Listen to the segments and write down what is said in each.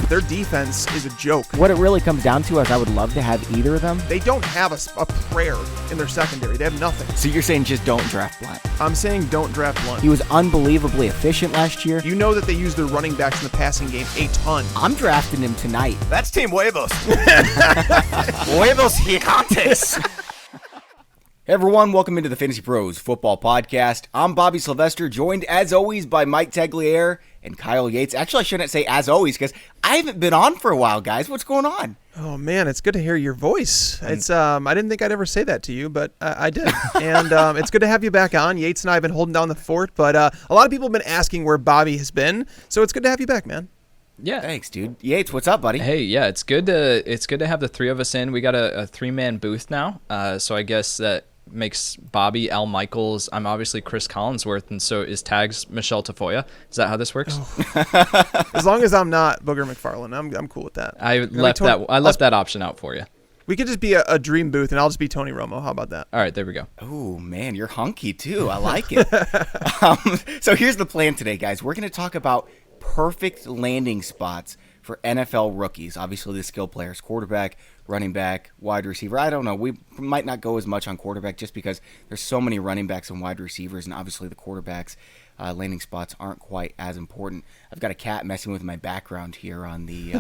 Their defense is a joke. What it really comes down to is I would love to have either of them. They don't have a prayer in their secondary. They have nothing. So you're saying just don't draft Blunt? I'm saying don't draft Blunt. He was unbelievably efficient last year. You know that they use their running backs in the passing game a ton. I'm drafting him tonight. That's Team Huevos. Huevos gigantes. Hey everyone, welcome into the Fantasy Pros Football Podcast. I'm Bobby Sylvester, joined as always by Mike Tagliere and Kyle Yates. Actually, I shouldn't say as always because I haven't been on for a while, guys. What's going on? Oh man, it's good to hear your voice. It's I didn't think I'd ever say that to you, but I did. And it's good to have you back on. Yates and I have been holding down the fort, but a lot of people have been asking where Bobby has been, so it's good to have you back, man. Yeah. Thanks, dude. Yates, what's up, buddy? Hey, yeah, it's good to have the three of us in. We got a three-man booth now, so I guess that makes Bobby Al Michaels. I'm obviously Chris Collinsworth, and so is Tags Michelle Tafoya. Is that how this works? Oh. As long as I'm not Booger McFarland, I'm cool with that. I left that option out for you. We could just be a dream booth, and I'll just be Tony Romo. How about that? All right, there we go. Oh, man, you're hunky, too. I like it. So here's the plan today, guys. We're going to talk about perfect landing spots for NFL rookies. Obviously, the skill players, quarterback, running back, wide receiver. I don't know. We might not go as much on quarterback just because there's so many running backs and wide receivers, and obviously the quarterbacks' landing spots aren't quite as important. I've got a cat messing with my background here on the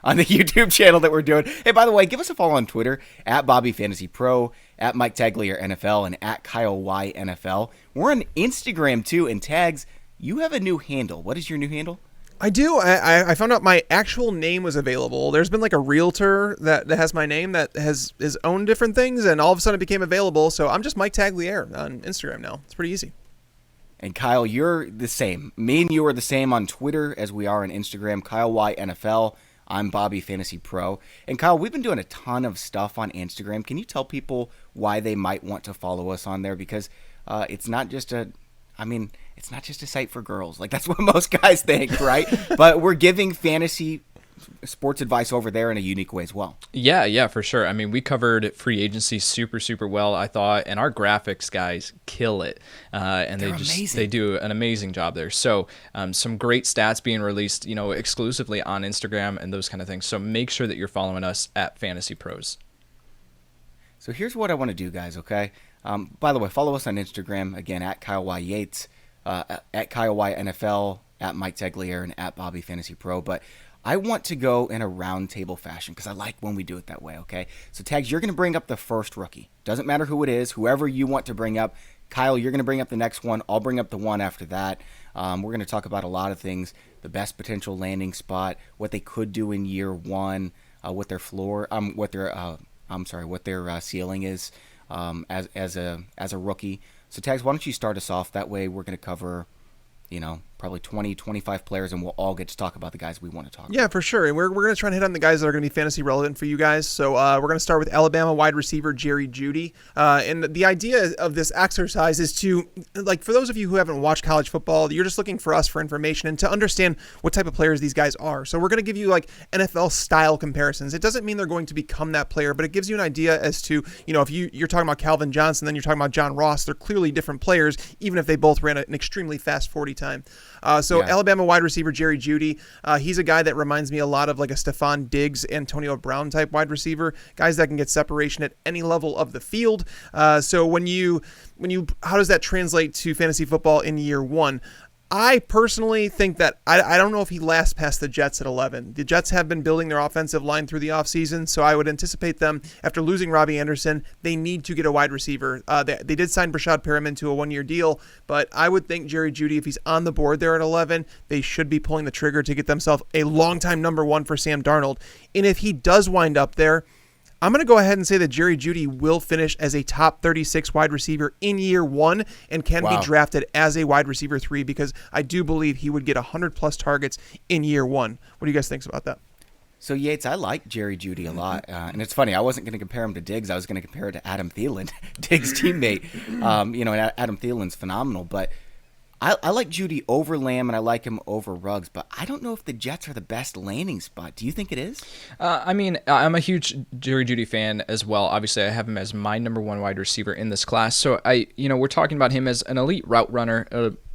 on the YouTube channel that we're doing. Hey, by the way, give us a follow on Twitter at BobbyFantasyPro, at Mike Tagliere NFL, and at Kyle Y NFL. We're on Instagram too, and Tags, you have a new handle. What is your new handle? I do. I found out my actual name was available. There's been like a realtor that has my name that has owned different things, and all of a sudden it became available. So I'm just Mike Tagliere on Instagram now. It's pretty easy. And Kyle, you're the same. Me and you are the same on Twitter as we are on Instagram. Kyle Y NFL. I'm Bobby Fantasy Pro. And Kyle, we've been doing a ton of stuff on Instagram. Can you tell people why they might want to follow us on there? Because it's not just a site for girls. Like, that's what most guys think, right? But we're giving fantasy sports advice over there in a unique way as well. Yeah, for sure. I mean, we covered free agency super, super well, I thought, and our graphics guys kill it. And they do an amazing job there. So some great stats being released, exclusively on Instagram and those kind of things. So make sure that you're following us at Fantasy Pros. So here's what I want to do, guys, okay? By the way, follow us on Instagram, again, at Kyle Y Yates, at Kyle Y NFL, at Mike Tagliere, and at Bobby Fantasy Pro. But I want to go in a round table fashion because I like when we do it that way, okay? So, Tags, you're going to bring up the first rookie. Doesn't matter who it is, whoever you want to bring up. Kyle, you're going to bring up the next one. I'll bring up the one after that. We're going to talk about a lot of things, the best potential landing spot, what they could do in year one, what their ceiling is. As a rookie. So Tags, why don't you start us off? That way we're going to cover, probably 20, 25 players, and we'll all get to talk about the guys we want to talk about. Yeah, for sure. And we're going to try and hit on the guys that are going to be fantasy relevant for you guys. So we're going to start with Alabama wide receiver Jerry Jeudy. And the idea of this exercise is to, for those of you who haven't watched college football, you're just looking for us for information and to understand what type of players these guys are. So we're going to give you NFL style comparisons. It doesn't mean they're going to become that player, but it gives you an idea as to, if you're talking about Calvin Johnson, then you're talking about John Ross. They're clearly different players, even if they both ran an extremely fast 40 time. Alabama wide receiver Jerry Jeudy, he's a guy that reminds me a lot of like a Stephon Diggs, Antonio Brown type wide receiver, guys that can get separation at any level of the field. So when you how does that translate to fantasy football in year one? I personally think that I don't know if he lasts past the Jets at 11. The Jets have been building their offensive line through the offseason, so I would anticipate them, after losing Robbie Anderson, they need to get a wide receiver. They did sign Brashad Perriman to a one-year deal, but I would think Jerry Jeudy, if he's on the board there at 11, they should be pulling the trigger to get themselves a long-time number one for Sam Darnold. And if he does wind up there, I'm going to go ahead and say that Jerry Jeudy will finish as a top 36 wide receiver in year one and can be drafted as a wide receiver 3 because I do believe he would get 100-plus targets in year one. What do you guys think about that? So, Yates, I like Jerry Jeudy a lot. And it's funny, I wasn't going to compare him to Diggs. I was going to compare it to Adam Thielen, Diggs' teammate. And Adam Thielen's phenomenal. But I like Jeudy over Lamb, and I like him over Ruggs, but I don't know if the Jets are the best landing spot. Do you think it is? I'm a huge Jerry Jeudy fan as well. Obviously, I have him as my number one wide receiver in this class. So we're talking about him as an elite route runner,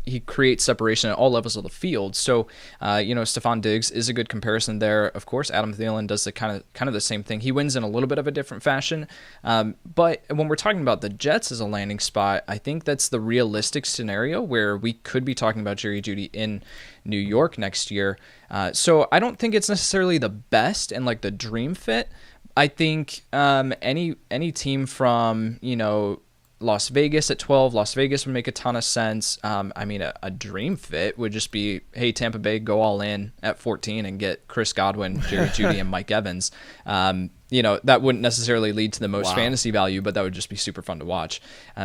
he creates separation at all levels of the field. So, Stephon Diggs is a good comparison there. Of course, Adam Thielen does the kind of the same thing. He wins in a little bit of a different fashion. But when we're talking about the Jets as a landing spot, I think that's the realistic scenario where we could be talking about Jerry Jeudy in New York next year. So I don't think it's necessarily the best and like the dream fit. I think any team from, Las Vegas at 12, Las Vegas would make a ton of sense. A dream fit would just be, hey, Tampa Bay, go all in at 14 and get Chris Godwin, Jerry Jeudy, and Mike Evans. That wouldn't necessarily lead to the most fantasy value, but that would just be super fun to watch.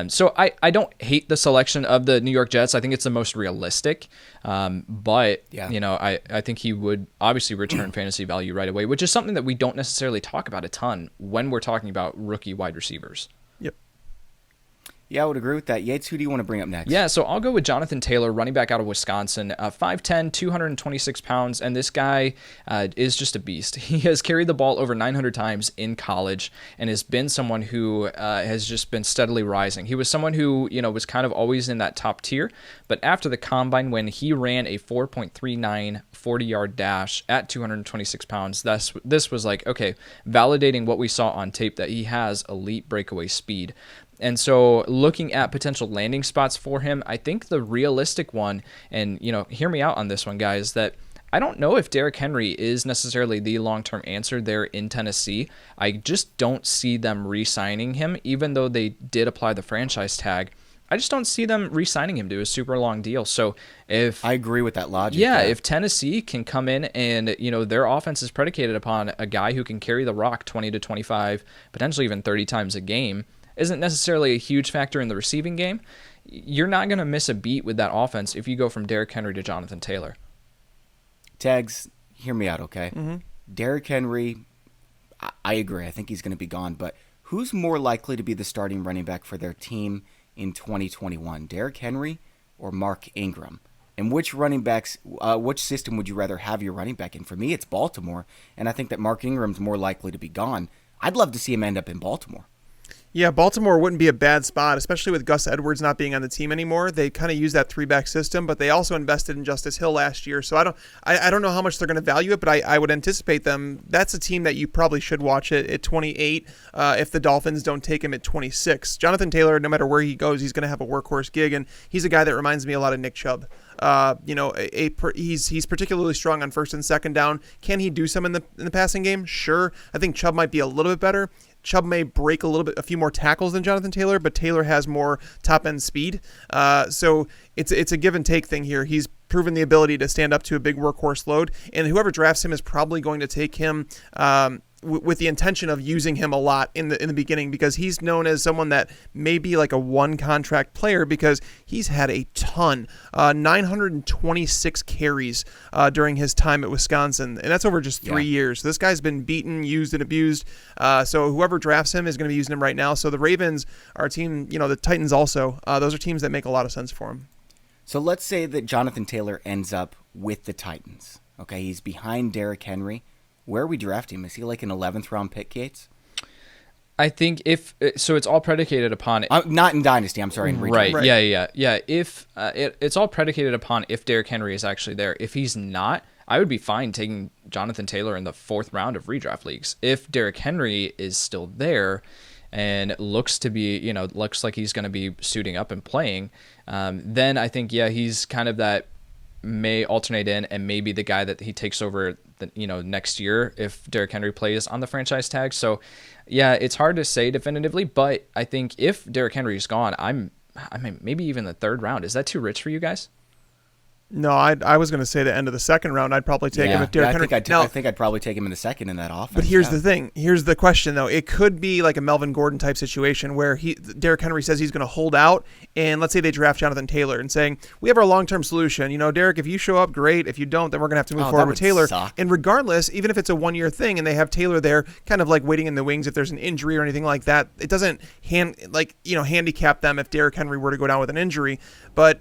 So I don't hate the selection of the New York Jets. I think it's the most realistic. But I think he would obviously return fantasy value right away, which is something that we don't necessarily talk about a ton when we're talking about rookie wide receivers. Yep. Yeah, I would agree with that. Yates, who do you want to bring up next? Yeah, so I'll go with Jonathan Taylor, running back out of Wisconsin, 5'10", 226 pounds, and this guy is just a beast. He has carried the ball over 900 times in college and has been someone who has just been steadily rising. He was someone who, was kind of always in that top tier, but after the combine, when he ran a 4.39 40-yard dash at 226 pounds, this was like, okay, validating what we saw on tape that he has elite breakaway speed. And so looking at potential landing spots for him, I think the realistic one, and, hear me out on this one, guys, that I don't know if Derrick Henry is necessarily the long-term answer there in Tennessee. I just don't see them re-signing him, even though they did apply the franchise tag. I just don't see them re-signing him to a super long deal. So if I agree with that logic. Yeah, if Tennessee can come in and, their offense is predicated upon a guy who can carry the rock 20 to 25, potentially even 30 times a game, isn't necessarily a huge factor in the receiving game, you're not going to miss a beat with that offense if you go from Derrick Henry to Jonathan Taylor. Tags, hear me out, okay? Mm-hmm. Derrick Henry, I agree. I think he's going to be gone. But who's more likely to be the starting running back for their team in 2021, Derrick Henry or Mark Ingram? And which running backs, which system would you rather have your running back in? For me, it's Baltimore, and I think that Mark Ingram's more likely to be gone. I'd love to see him end up in Baltimore. Yeah, Baltimore wouldn't be a bad spot, especially with Gus Edwards not being on the team anymore. They kind of use that 3-back system, but they also invested in Justice Hill last year. So I don't know how much they're going to value it, but I would anticipate them. That's a team that you probably should watch it at 28 if the Dolphins don't take him at 26. Jonathan Taylor, no matter where he goes, he's going to have a workhorse gig, and he's a guy that reminds me a lot of Nick Chubb. He's particularly strong on first and second down. Can he do some in the passing game? Sure. I think Chubb might be a little bit better. Chubb may break a few more tackles than Jonathan Taylor, but Taylor has more top-end speed. So it's a give and take thing here. He's proven the ability to stand up to a big workhorse load, and whoever drafts him is probably going to take him with the intention of using him a lot in the beginning, because he's known as someone that may be like a one-contract player because he's had a ton, 926 carries during his time at Wisconsin, and that's over just 3 years. This guy's been beaten, used, and abused, so whoever drafts him is going to be using him right now. So the Ravens are a team, the Titans also, those are teams that make a lot of sense for him. So let's say that Jonathan Taylor ends up with the Titans. Okay, he's behind Derrick Henry. Where are we drafting him? Is he like an 11th round pick, Gates? I think it's all predicated upon not in Dynasty. I'm sorry, in redraft. Right. Yeah. If it's all predicated upon if Derrick Henry is actually there. If he's not, I would be fine taking Jonathan Taylor in the 4th round of redraft leagues. If Derrick Henry is still there and looks like he's going to be suiting up and playing, then I think he's kind of that may alternate in and maybe the guy that he takes over next year if Derrick Henry plays on the franchise tag. So it's hard to say definitively, but I think if Derrick Henry is gone, I mean maybe even the 3rd round. Is that too rich for you guys? No, I was going to say the end of the 2nd round. I'd probably take him if Derrick Henry. I think I'd probably take him in the 2nd in that offense. But here's the thing. Here's the question, though. It could be like a Melvin Gordon type situation where Derrick Henry says he's going to hold out, and let's say they draft Jonathan Taylor and saying, we have our long-term solution. Derrick, if you show up, great. If you don't, then we're going to have to move forward with Taylor. Suck. And regardless, even if it's a 1-year thing and they have Taylor there kind of like waiting in the wings if there's an injury or anything like that, it doesn't handicap them if Derrick Henry were to go down with an injury. But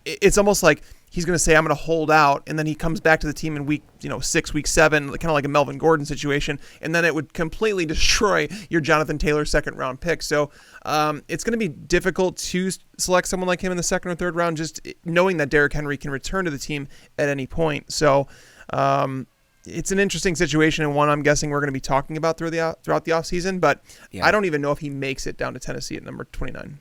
it's almost like he's going to say, I'm going to hold out, and then he comes back to the team in week 6, week 7, kind of like a Melvin Gordon situation, and then it would completely destroy your Jonathan Taylor second-round pick. So it's going to be difficult to select someone like him in the second or third round, just knowing that Derrick Henry can return to the team at any point. So it's an interesting situation, and one I'm guessing we're going to be talking about throughout the offseason, but I don't even know if he makes it down to Tennessee at number 29.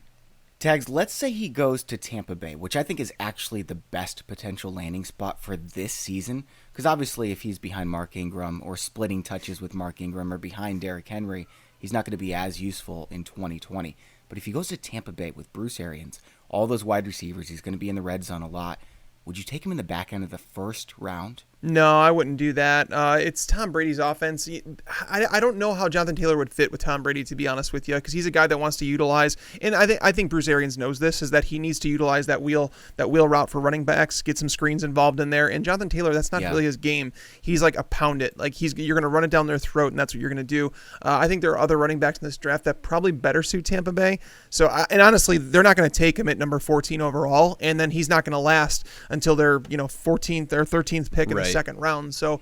Tags, let's say he goes to Tampa Bay, which I think is actually the best potential landing spot for this season, because obviously if he's behind Mark Ingram or splitting touches with Mark Ingram or behind Derrick Henry, he's not going to be as useful in 2020. But if he goes to Tampa Bay with Bruce Arians, all those wide receivers, he's going to be in the red zone a lot. Would you take him in the back end of the first round? No, I wouldn't do that. It's Tom Brady's offense. I don't know how Jonathan Taylor would fit with Tom Brady, to be honest with you, because he's a guy that wants to utilize, and I think Bruce Arians knows this, is that he needs to utilize that wheel route for running backs, get some screens involved in there. And Jonathan Taylor, that's not really his game. He's like a pound it. Like you're going to run it down their throat, and that's what you're going to do. I think there are other running backs in this draft that probably better suit Tampa Bay. So, and honestly, they're not going to take him at number 14 overall, and then he's not going to last until their 14th or 13th pick in the second round. So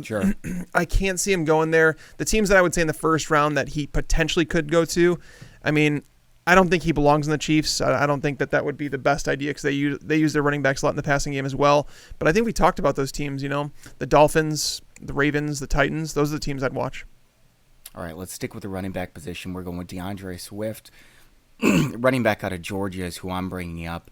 Sure. I can't see him going there. The teams that I would say in the first round that he potentially could go to, I mean, I don't think he belongs in the Chiefs. I don't think that would be the best idea because they use their running backs a lot in the passing game as well. But I think we talked about those teams, the Dolphins, the Ravens, the Titans. Those are the teams I'd watch. All right, let's stick with the running back position. We're going with DeAndre Swift. Running back out of Georgia is who I'm bringing up.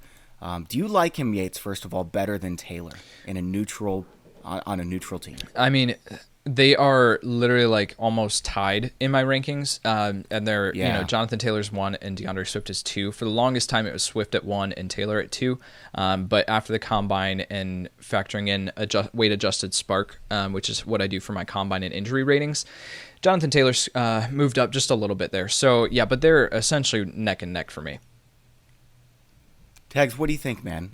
Do you like him, Yates, first of all, better than Taylor in a neutral on a neutral team? I mean, they are literally like almost tied in my rankings, and they're Jonathan Taylor's 1 and DeAndre Swift is 2. For the longest time, it was Swift at 1 and Taylor at 2. But after the combine and factoring in a weight-adjusted spark, which is what I do for my combine and injury ratings, Jonathan Taylor's moved up just a little bit there. So yeah, but they're essentially neck and neck for me. Tags, what do you think, man?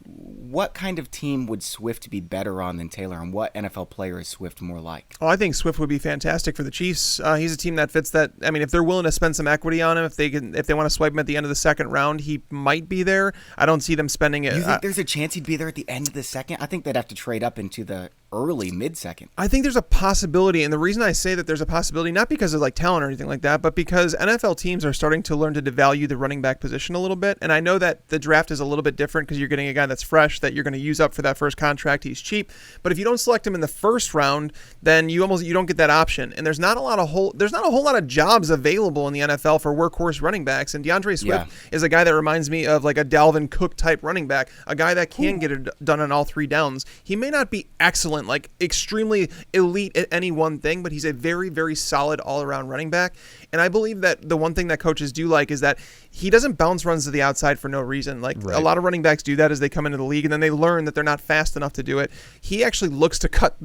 What kind of team would Swift be better on than Taylor, and what NFL player is Swift more like? Oh, I think Swift would be fantastic for the Chiefs. He's a team that fits that. I mean, if they're willing to spend some equity on him, if they want to swipe him at the end of the second round, he might be there. I don't see them spending it. You think there's a chance he'd be there at the end of the second? I think they'd have to trade up into the early mid-second. I think there's a possibility, and the reason I say that there's a possibility, not because of like talent or anything like that, but because NFL teams are starting to learn to devalue the running back position a little bit. And I know that the draft is a little bit different because you're getting a guy that's fresh that you're going to use up for that first contract. He's cheap, but if you don't select him in the first round, then you don't get that option. And there's not a whole lot of jobs available in the NFL for workhorse running backs. And DeAndre Swift is a guy that reminds me of like a Dalvin Cook type running back, a guy that can get it done on all 3 downs. He may not be excellent, like extremely elite at any one thing, but he's a very, very solid all-around running back. And I believe that the one thing that coaches do like is that he doesn't bounce runs to the outside for no reason. Like a lot of running backs do that as they come into the league, and then they learn that they're not fast enough to do it. He actually looks to cut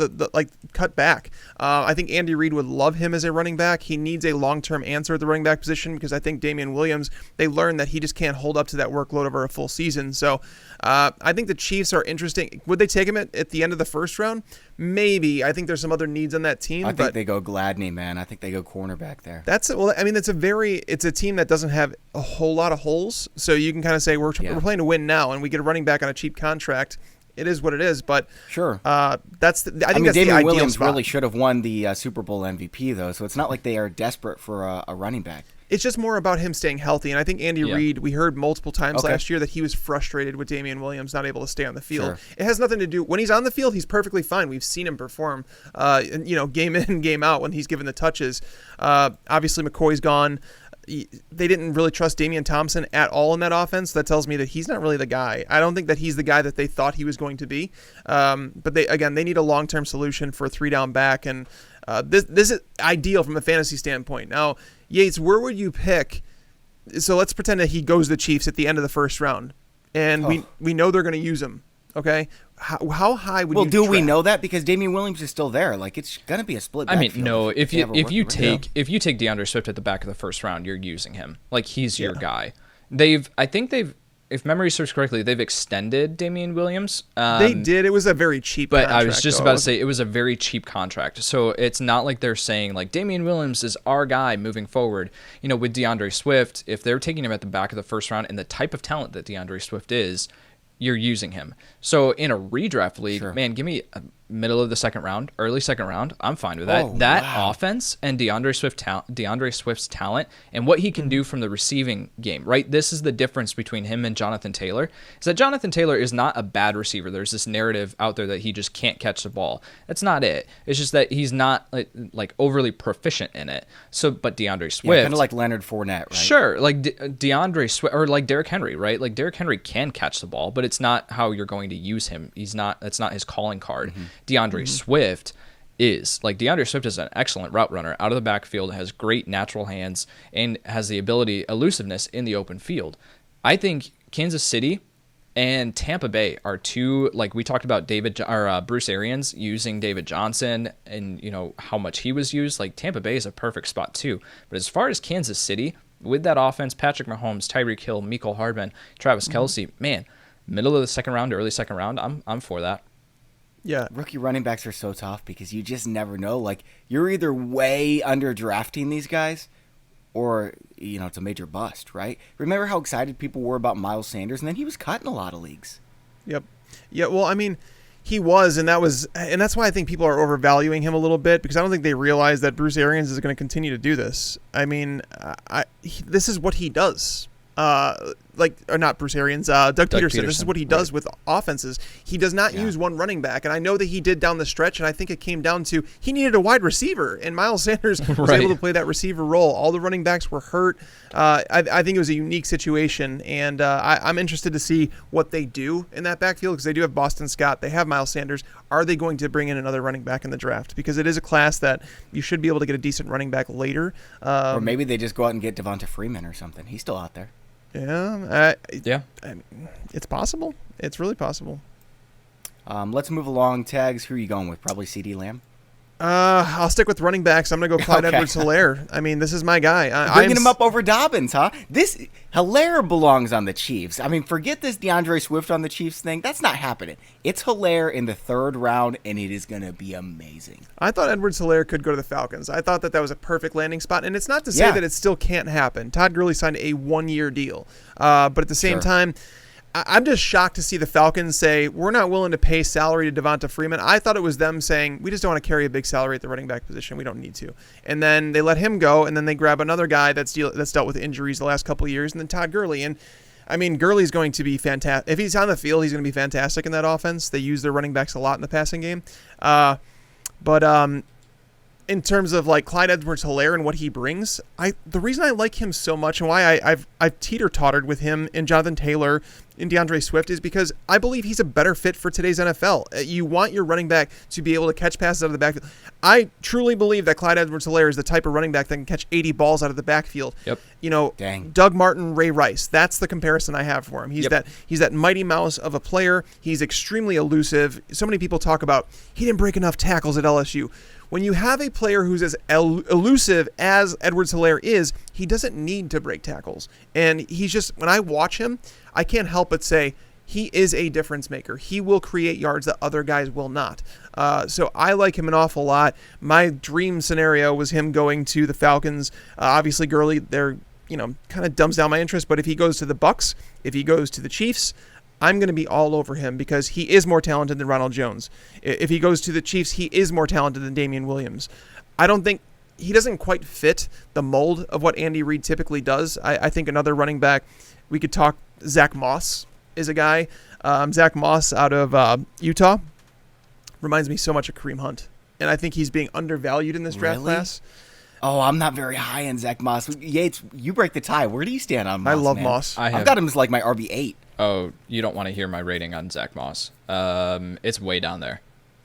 back. I think Andy Reid would love him as a running back. He needs a long-term answer at the running back position because I think Damian Williams, they learned that he just can't hold up to that workload over a full season. So I think the Chiefs are interesting. Would they take him at the end of the first round? Maybe. I think there's some other needs on that team. I think they go Gladney, man. I think they go cornerback there. It's a team that doesn't have a whole lot of holes. So you can kind of say we're playing to win now, and we get a running back on a cheap contract. It is what it is, but sure. I think that's Damian the ideal Williams spot. really should have won the Super Bowl MVP though, so it's not like they are desperate for a running back. It's just more about him staying healthy. And I think Andy Reid, we heard multiple times last year that he was frustrated with Damian Williams not able to stay on the field. Sure. It has nothing to do – when he's on the field, he's perfectly fine. We've seen him perform, game in, game out when he's given the touches. Obviously, McCoy's gone. They didn't really trust Damian Thompson at all in that offense. That tells me that he's not really the guy. I don't think that he's the guy that they thought he was going to be. But they need a long-term solution for a 3-down back. And this is ideal from a fantasy standpoint. Now, Yates, where would you pick? So let's pretend that he goes to the Chiefs at the end of the first round. And we know they're going to use him. Okay, how high would you? Well, do we know that because Damian Williams is still there? Like it's gonna be a split. I mean, no. If you take DeAndre Swift at the back of the first round, you're using him. Like he's your guy. I think they've, if memory serves correctly, they've extended Damian Williams. They did. It was a very cheap. But contract, I was just about to say it was a very cheap contract. So it's not like they're saying like Damian Williams is our guy moving forward. With DeAndre Swift, if they're taking him at the back of the first round and the type of talent that DeAndre Swift is. you're using him. So in a redraft league, Sure. man, give me a middle of the second round, early second round. I'm fine with that. That offense and DeAndre Swift's talent and what he can do from the receiving game, right? This is the difference between him and Jonathan Taylor. Is that Jonathan Taylor is not a bad receiver. There's this narrative out there that he just can't catch the ball. That's not it. It's just that he's not like overly proficient in it. So, but DeAndre Swift, kind of like Leonard Fournette, right? Sure, like DeAndre Swift or like Derrick Henry, right? Like Derrick Henry can catch the ball, but it's not how you're going to use him. That's not his calling card. DeAndre Swift is an excellent route runner out of the backfield, has great natural hands, and has the elusiveness in the open field. I think Kansas City and Tampa Bay are two, like we talked about Bruce Arians using David Johnson and how much he was used. Like Tampa Bay is a perfect spot too. But as far as Kansas City, with that offense, Patrick Mahomes, Tyreek Hill, Mecole Hardman, Travis Kelce, man, middle of the second round, early second round, I'm for that. Yeah. Rookie running backs are so tough because you just never know. Like, you're either way under drafting these guys or, it's a major bust, right? Remember how excited people were about Miles Sanders, and then he was cut in a lot of leagues. Yep. Yeah, well, I mean, he was, and that's why I think people are overvaluing him a little bit, because I don't think they realize that Bruce Arians is going to continue to do this. I mean, this is what he does. Or not Bruce Arians, Doug Peterson. This is what he does with offenses. He does not use one running back, and I know that he did down the stretch, and I think it came down to he needed a wide receiver, and Miles Sanders was able to play that receiver role. All the running backs were hurt. I think it was a unique situation, and I'm interested to see what they do in that backfield, because they do have Boston Scott. They have Miles Sanders. Are they going to bring in another running back in the draft? Because it is a class that you should be able to get a decent running back later. Or maybe they just go out and get Devonta Freeman or something. He's still out there. Yeah. I mean, it's possible. It's really possible. Let's move along. Tags, who are you going with? Probably CeeDee Lamb? I'll stick with running backs. I'm going to go Clyde Edwards-Hilaire. I mean, this is my guy. Bringing him up over Dobbins, huh? This Hilaire belongs on the Chiefs. I mean, forget this DeAndre Swift on the Chiefs thing. That's not happening. It's Hilaire in the third round, and it is going to be amazing. I thought Edwards-Hilaire could go to the Falcons. I thought that was a perfect landing spot, and it's not to say that it still can't happen. Todd Gurley signed a 1-year deal, but at the same time, I'm just shocked to see the Falcons say, we're not willing to pay salary to Devonta Freeman. I thought it was them saying, we just don't want to carry a big salary at the running back position. We don't need to. And then they let him go, and then they grab another guy that's dealt with injuries the last couple of years, and then Todd Gurley. And, I mean, Gurley's going to be fantastic. If he's on the field, he's going to be fantastic in that offense. They use their running backs a lot in the passing game. But in terms of like Clyde Edwards-Hilaire and what he brings, the reason I like him so much and why I've teeter-tottered with him and Jonathan Taylor and DeAndre Swift is because I believe he's a better fit for today's NFL. You want your running back to be able to catch passes out of the backfield. I truly believe that Clyde Edwards-Hilaire is the type of running back that can catch 80 balls out of the backfield. Yep. Doug Martin, Ray Rice. That's the comparison I have for him. He's that mighty mouse of a player. He's extremely elusive. So many people talk about he didn't break enough tackles at LSU. When you have a player who's as elusive as Edwards-Hilaire is, he doesn't need to break tackles. And he's just, when I watch him, I can't help but say he is a difference maker. He will create yards that other guys will not. So I like him an awful lot. My dream scenario was him going to the Falcons. Obviously, Gurley, they're, kind of dumbs down my interest. But if he goes to the Bucs, if he goes to the Chiefs, I'm going to be all over him because he is more talented than Ronald Jones. If he goes to the Chiefs, he is more talented than Damian Williams. I don't think he doesn't quite fit the mold of what Andy Reid typically does. I think another running back, we could talk, Zach Moss is a guy. Zach Moss out of Utah reminds me so much of Kareem Hunt. And I think he's being undervalued in this draft class. Oh, I'm not very high on Zach Moss. Yates, you break the tie. Where do you stand on Moss? I love man? Moss. I've got him as like my RB8. Oh, you don't want to hear my rating on Zach Moss. It's way down there.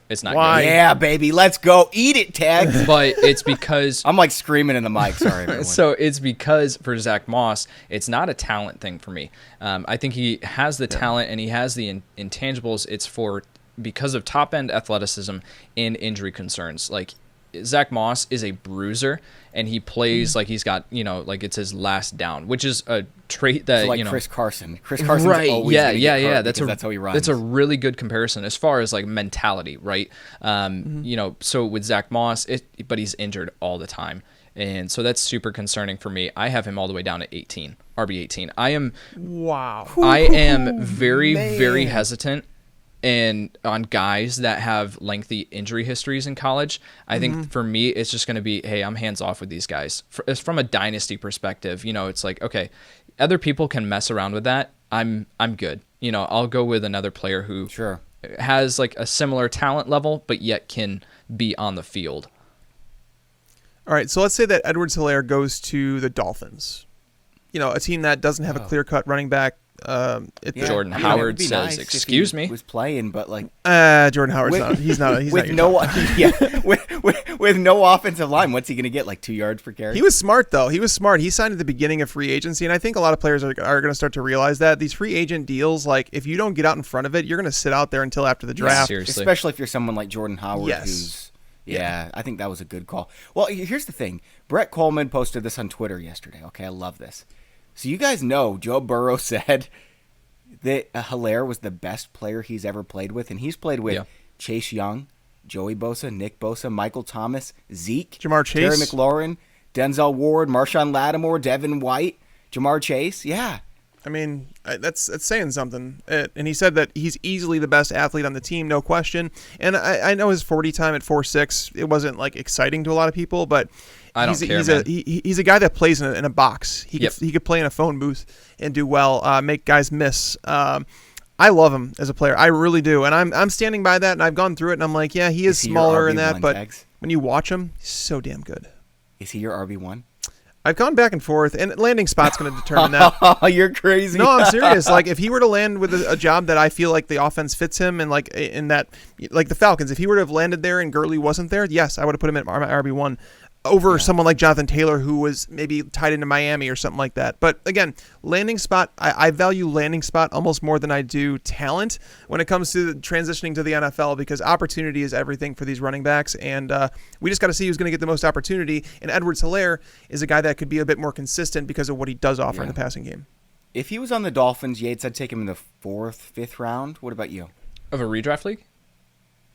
It's not Why? good. Yeah, baby. Let's go. Eat it, Tag. But it's because... I'm like screaming in the mic. Sorry, everyone. So it's because for Zach Moss, it's not a talent thing for me. I think he has the talent and he has the intangibles. It's because of top-end athleticism and injury concerns. Like, Zach Moss is a bruiser, and he plays like he's got, like it's his last down, which is a trait that, so like Chris Carson. Chris Carson's right? Always Yeah. That's how he runs. That's a really good comparison as far as like mentality, right? So with Zach Moss, but he's injured all the time. And so that's super concerning for me. I have him all the way down at 18, RB 18. I am very, very hesitant on guys that have lengthy injury histories in college. I think for me, it's just going to be, hey, I'm hands off with these guys. From a dynasty perspective, it's like, okay, other people can mess around with that. I'm good. I'll go with another player who has like a similar talent level, but yet can be on the field. All right, so let's say that Edwards-Hilaire goes to the Dolphins. A team that doesn't have a clear-cut running back. Jordan Howard says, nice "Excuse me." Was playing, but like Jordan Howard's not. He's not. He's with not with no offensive line. What's he going to get? Like 2 yards per carry? He was smart though. He signed at the beginning of free agency, and I think a lot of players are going to start to realize that these free agent deals, like if you don't get out in front of it, you're going to sit out there until after the draft. Seriously. Especially if you're someone like Jordan Howard. Yes. I think that was a good call. Well, here's the thing. Brett Coleman posted this on Twitter yesterday. Okay, I love this. So you guys know Joe Burrow said that Hilaire was the best player he's ever played with, and he's played with Chase Young, Joey Bosa, Nick Bosa, Michael Thomas, Zeke, Jamar Chase, Terry McLaurin, Denzel Ward, Marshawn Lattimore, Devin White, Jamar Chase. Yeah. I mean, that's saying something. And he said that he's easily the best athlete on the team, no question. And I know his 40 time at 4.6, it wasn't like exciting to a lot of people, but he's a guy that plays in a box. He could play in a phone booth and do well, make guys miss. I love him as a player. I really do. And I'm standing by that, and I've gone through it, and I'm like, yeah, he is smaller in that, but when you watch him, he's so damn good. Is he your RB1? I've gone back and forth, and landing spot's going to determine that. Oh, you're crazy. No, I'm serious. Like, if he were to land with a job that I feel like the offense fits him, and like in that, like the Falcons, if he were to have landed there and Gurley wasn't there, yes, I would have put him at my RB1 over someone like Jonathan Taylor, who was maybe tied into Miami or something like that. But again, landing spot, I value landing spot almost more than I do talent when it comes to transitioning to the NFL, because opportunity is everything for these running backs, and we just got to see who's going to get the most opportunity. And Edwards-Hilaire is a guy that could be a bit more consistent because of what he does offer in the passing game. If he was on the Dolphins, Yates, I'd take him in the 4th, 5th round. What about you? Of a redraft league?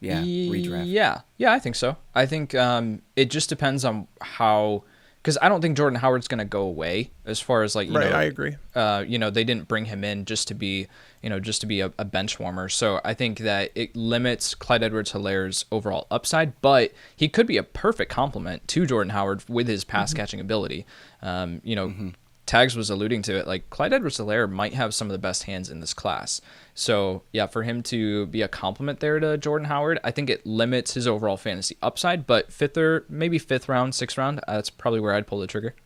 Yeah, redraft. Yeah, I think so. I think it just depends on how, because I don't think Jordan Howard's going to go away as far as like, you know, I agree. They didn't bring him in just to be a bench warmer. So I think that it limits Clyde Edwards-Hilaire's overall upside, but he could be a perfect complement to Jordan Howard with his pass catching ability. Tags was alluding to it, like Clyde Edwards-Hilaire might have some of the best hands in this class. So yeah, for him to be a compliment there to Jordan Howard, I think it limits his overall fantasy upside, but 5th round, 6th round, that's probably where I'd pull the trigger.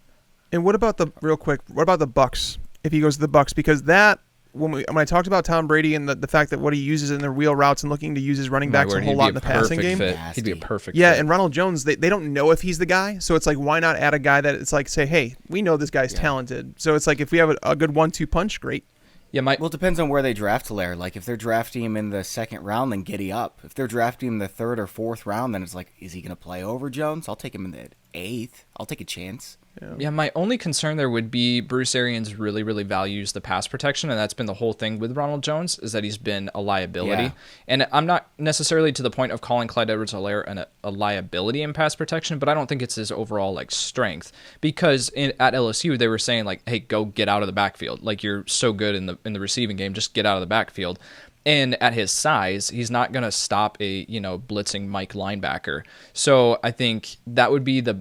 And what about the Bucs if he goes to the Bucs? Because that, when I talked about Tom Brady and the fact that what he uses in their wheel routes and looking to use his running backs a whole lot in the passing game. He'd be a perfect fit. fit. And Ronald Jones, they don't know if he's the guy, so it's like, why not add a guy that it's like, say, hey, we know this guy's talented. So it's like, if we have a good 1-2 punch, great. Yeah, well, it depends on where they draft Hilaire. Like, if they're drafting him in the 2nd round, then giddy up. If they're drafting him in the 3rd or 4th round, then it's like, is he going to play over Jones? I'll take him in the 8th. I'll take a chance. Yeah, my only concern there would be Bruce Arians really, really values the pass protection, and that's been the whole thing with Ronald Jones, is that he's been a liability. Yeah. And I'm not necessarily to the point of calling Clyde Edwards-Hilaire a liability in pass protection, but I don't think it's his overall like strength, because at LSU they were saying like, hey, go get out of the backfield. Like, you're so good in the receiving game, just get out of the backfield. And at his size, he's not going to stop a blitzing Mike linebacker. So I think that would be the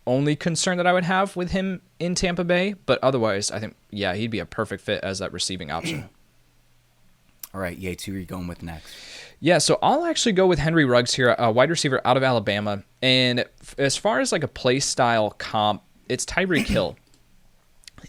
only concern that I would have with him in Tampa Bay, but otherwise I think he'd be a perfect fit as that receiving option. All right, Yates, who are you going with next? Yeah, so I'll actually go with Henry Ruggs here, a wide receiver out of Alabama, and as far as like a play style comp, it's Tyreek Hill.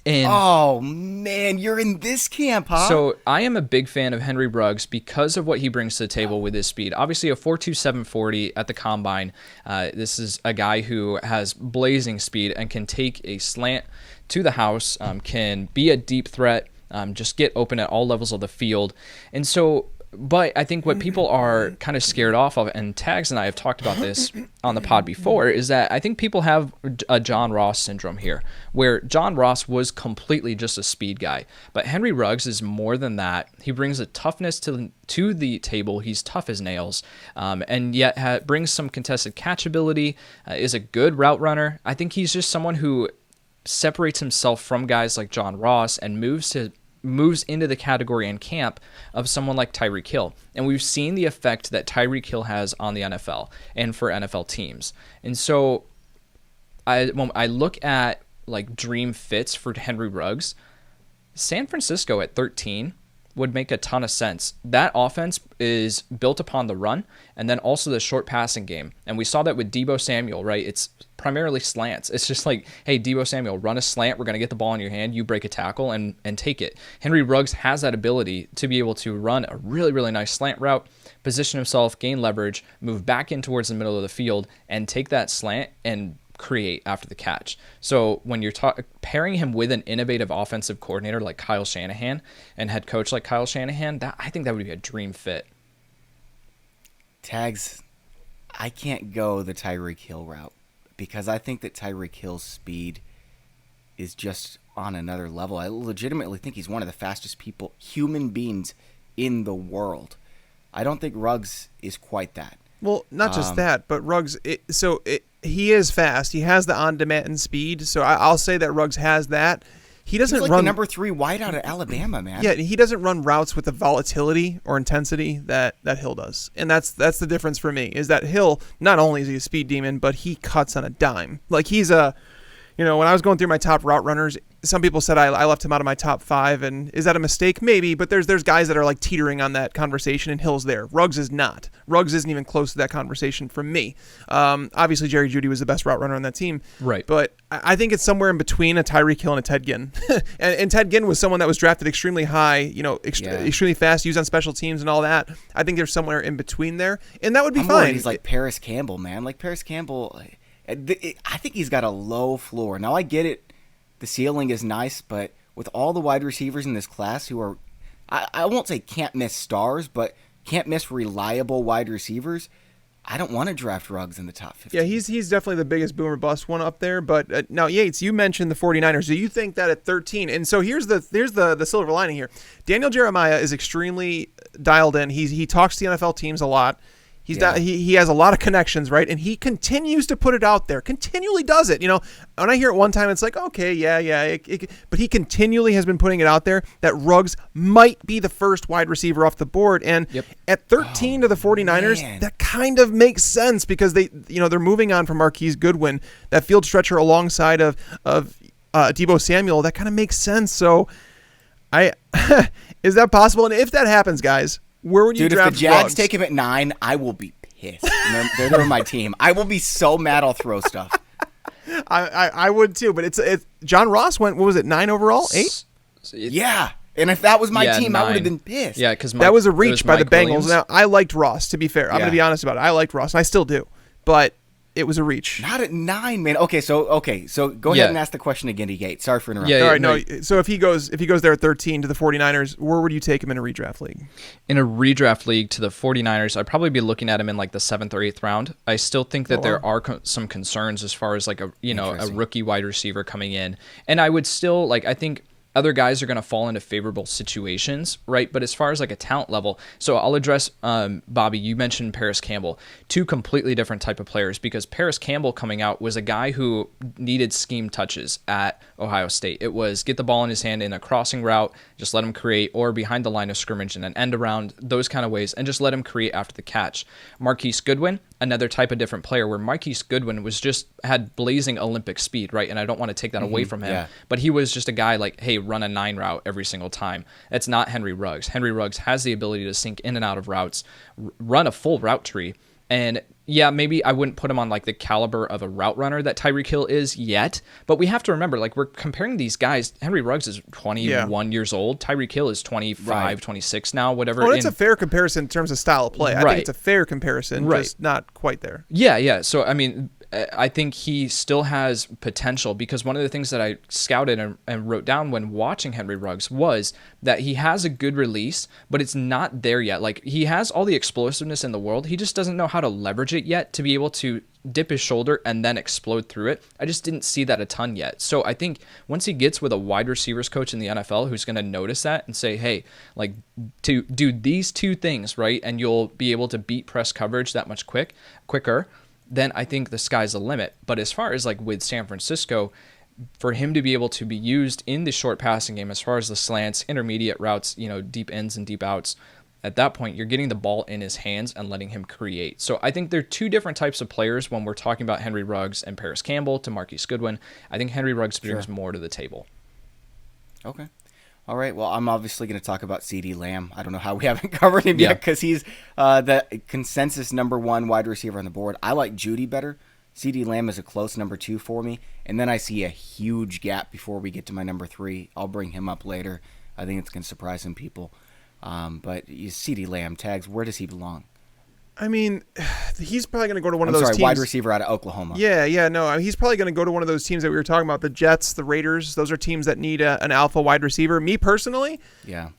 And oh man, you're in this camp, huh? So I am a big fan of Henry Ruggs because of what he brings to the table with his speed. Obviously, a 4.27 40 at the combine. This is a guy who has blazing speed and can take a slant to the house, can be a deep threat, just get open at all levels of the field. And so But I think what people are kind of scared off of, and Tags and I have talked about this on the pod before, is that I think people have a John Ross syndrome here, where John Ross was completely just a speed guy. But Henry Ruggs is more than that. He brings a toughness to the table. He's tough as nails, and yet brings some contested catchability, is a good route runner. I think he's just someone who separates himself from guys like John Ross and moves into the category and camp of someone like Tyreek Hill. And we've seen the effect that Tyreek Hill has on the NFL and for NFL teams. And so when I look at like dream fits for Henry Ruggs, San Francisco at 13 would make a ton of sense. That offense is built upon the run and then also the short passing game. And we saw that with Deebo Samuel, right? It's primarily slants. It's just like, hey, Deebo Samuel, run a slant. We're going to get the ball in your hand. You break a tackle and take it. Henry Ruggs has that ability to be able to run a really, really nice slant route, position himself, gain leverage, move back in towards the middle of the field, and take that slant and create after the catch. So when you're pairing him with an innovative offensive coordinator like Kyle Shanahan and head coach like Kyle Shanahan, I think that would be a dream fit. Tags, I can't go the Tyreek Hill route because I think that Tyreek Hill's speed is just on another level. I legitimately think he's one of the fastest human beings in the world. I don't think Ruggs is quite that. Well, not just that, but Ruggs, he is fast. He has the on-demand speed, so I'll say that Ruggs has that. He doesn't He's like run the number 3 wide out of Alabama, man. Yeah, he doesn't run routes with the volatility or intensity that Hill does. And that's the difference for me, is that Hill, not only is he a speed demon, but he cuts on a dime. Like he's when I was going through my top route runners, some people said I left him out of my top 5, and is that a mistake? Maybe, but there's guys that are like teetering on that conversation, and Hill's there. Ruggs is not. Ruggs isn't even close to that conversation from me. Obviously, Jerry Jeudy was the best route runner on that team. Right. But I think it's somewhere in between a Tyreek Hill and a Ted Ginn. and Ted Ginn was someone that was drafted extremely high, extremely fast, used on special teams and all that. I think there's somewhere in between there, and that would be fine. He's like Paris Campbell, man. Like Paris Campbell, I think he's got a low floor. Now, I get it. The ceiling is nice, but with all the wide receivers in this class who are, I won't say can't miss stars, but can't miss reliable wide receivers, I don't want to draft Ruggs in the top 15. Yeah, he's definitely the biggest boomer bust one up there. But now, Yates, you mentioned the 49ers. Do you think that at 13? And so here's the silver lining here. Daniel Jeremiah is extremely dialed in. He talks to the NFL teams a lot. He has a lot of connections, right? And he continues to put it out there. Continually does it. When I hear it one time, it's like, okay, yeah. But he continually has been putting it out there that Ruggs might be the first wide receiver off the board. And at 13 to the 49ers, that kind of makes sense because they're moving on from Marquise Goodwin, that field stretcher alongside of Deebo Samuel. That kind of makes sense. So is that possible? And if that happens, guys, where would you draft if the Jags Ruggs? take him at 9, I will be pissed. They're my team. I will be so mad I'll throw stuff. I would too, but it's John Ross went, what was it, 9 overall? 8? Yeah. And if that was my team, 9. I would have been pissed. Yeah, because that was a reach by the Bengals. Now, I liked Ross, to be fair. I'm going to be honest about it. I liked Ross, and I still do. But it was a reach. Not at 9, man. Okay, so go ahead and ask the question again, Gate. Sorry for interrupting. All right, no. So if he goes there at 13 to the 49ers, where would you take him in a redraft league? In a redraft league to the 49ers, I'd probably be looking at him in like the 7th or 8th round. I still think that there are some concerns as far as like a rookie wide receiver coming in. And I would still I think other guys are going to fall into favorable situations, right? But as far as like a talent level, so I'll address, Bobby, you mentioned Paris Campbell, 2 completely different type of players, because Paris Campbell coming out was a guy who needed scheme touches at Ohio State. It was get the ball in his hand in a crossing route, just let him create, or behind the line of scrimmage in an end around, those kind of ways, and just let him create after the catch. Marquise Goodwin, another type of different player, where Marquise Goodwin had blazing Olympic speed, right? And I don't want to take that away from him, but he was just a guy like, hey, run a 9 route every single time. That's not Henry Ruggs. Henry Ruggs has the ability to sink in and out of routes, run a full route tree, and yeah, maybe I wouldn't put him on like the caliber of a route runner that Tyreek Hill is yet, but we have to remember, like, we're comparing these guys. Henry Ruggs is 21 years old. Tyreek Hill is 25, 26 now, whatever. Oh, it's a fair comparison in terms of style of play. I think it's a fair comparison, just not quite there. Yeah. So, I mean, I think he still has potential, because one of the things that I scouted and wrote down when watching Henry Ruggs was that he has a good release, but it's not there yet. Like, he has all the explosiveness in the world. He just doesn't know how to leverage it yet to be able to dip his shoulder and then explode through it. I just didn't see that a ton yet. So I think once he gets with a wide receivers coach in the NFL who's going to notice that and say, hey, like, to do these two things, right, and you'll be able to beat press coverage that much quicker, then I think the sky's the limit. But as far as like with San Francisco, for him to be able to be used in the short passing game, as far as the slants, intermediate routes, deep ins and deep outs, at that point, you're getting the ball in his hands and letting him create. So I think they're two different types of players when we're talking about Henry Ruggs and Paris Campbell to Marquise Goodwin. I think Henry Ruggs brings more to the table. Okay. All right. Well, I'm obviously going to talk about CeeDee Lamb. I don't know how we haven't covered him yet, because he's the consensus number 1 wide receiver on the board. I like Jeudy better. CeeDee Lamb is a close number 2 for me. And then I see a huge gap before we get to my number 3. I'll bring him up later. I think it's going to surprise some people. But CeeDee Lamb, Tags, where does he belong? I mean, he's probably going to go to one of those teams. Wide receiver out of Oklahoma. Yeah, no, I mean, he's probably going to go to one of those teams that we were talking about, the Jets, the Raiders. Those are teams that need an alpha wide receiver. Me personally,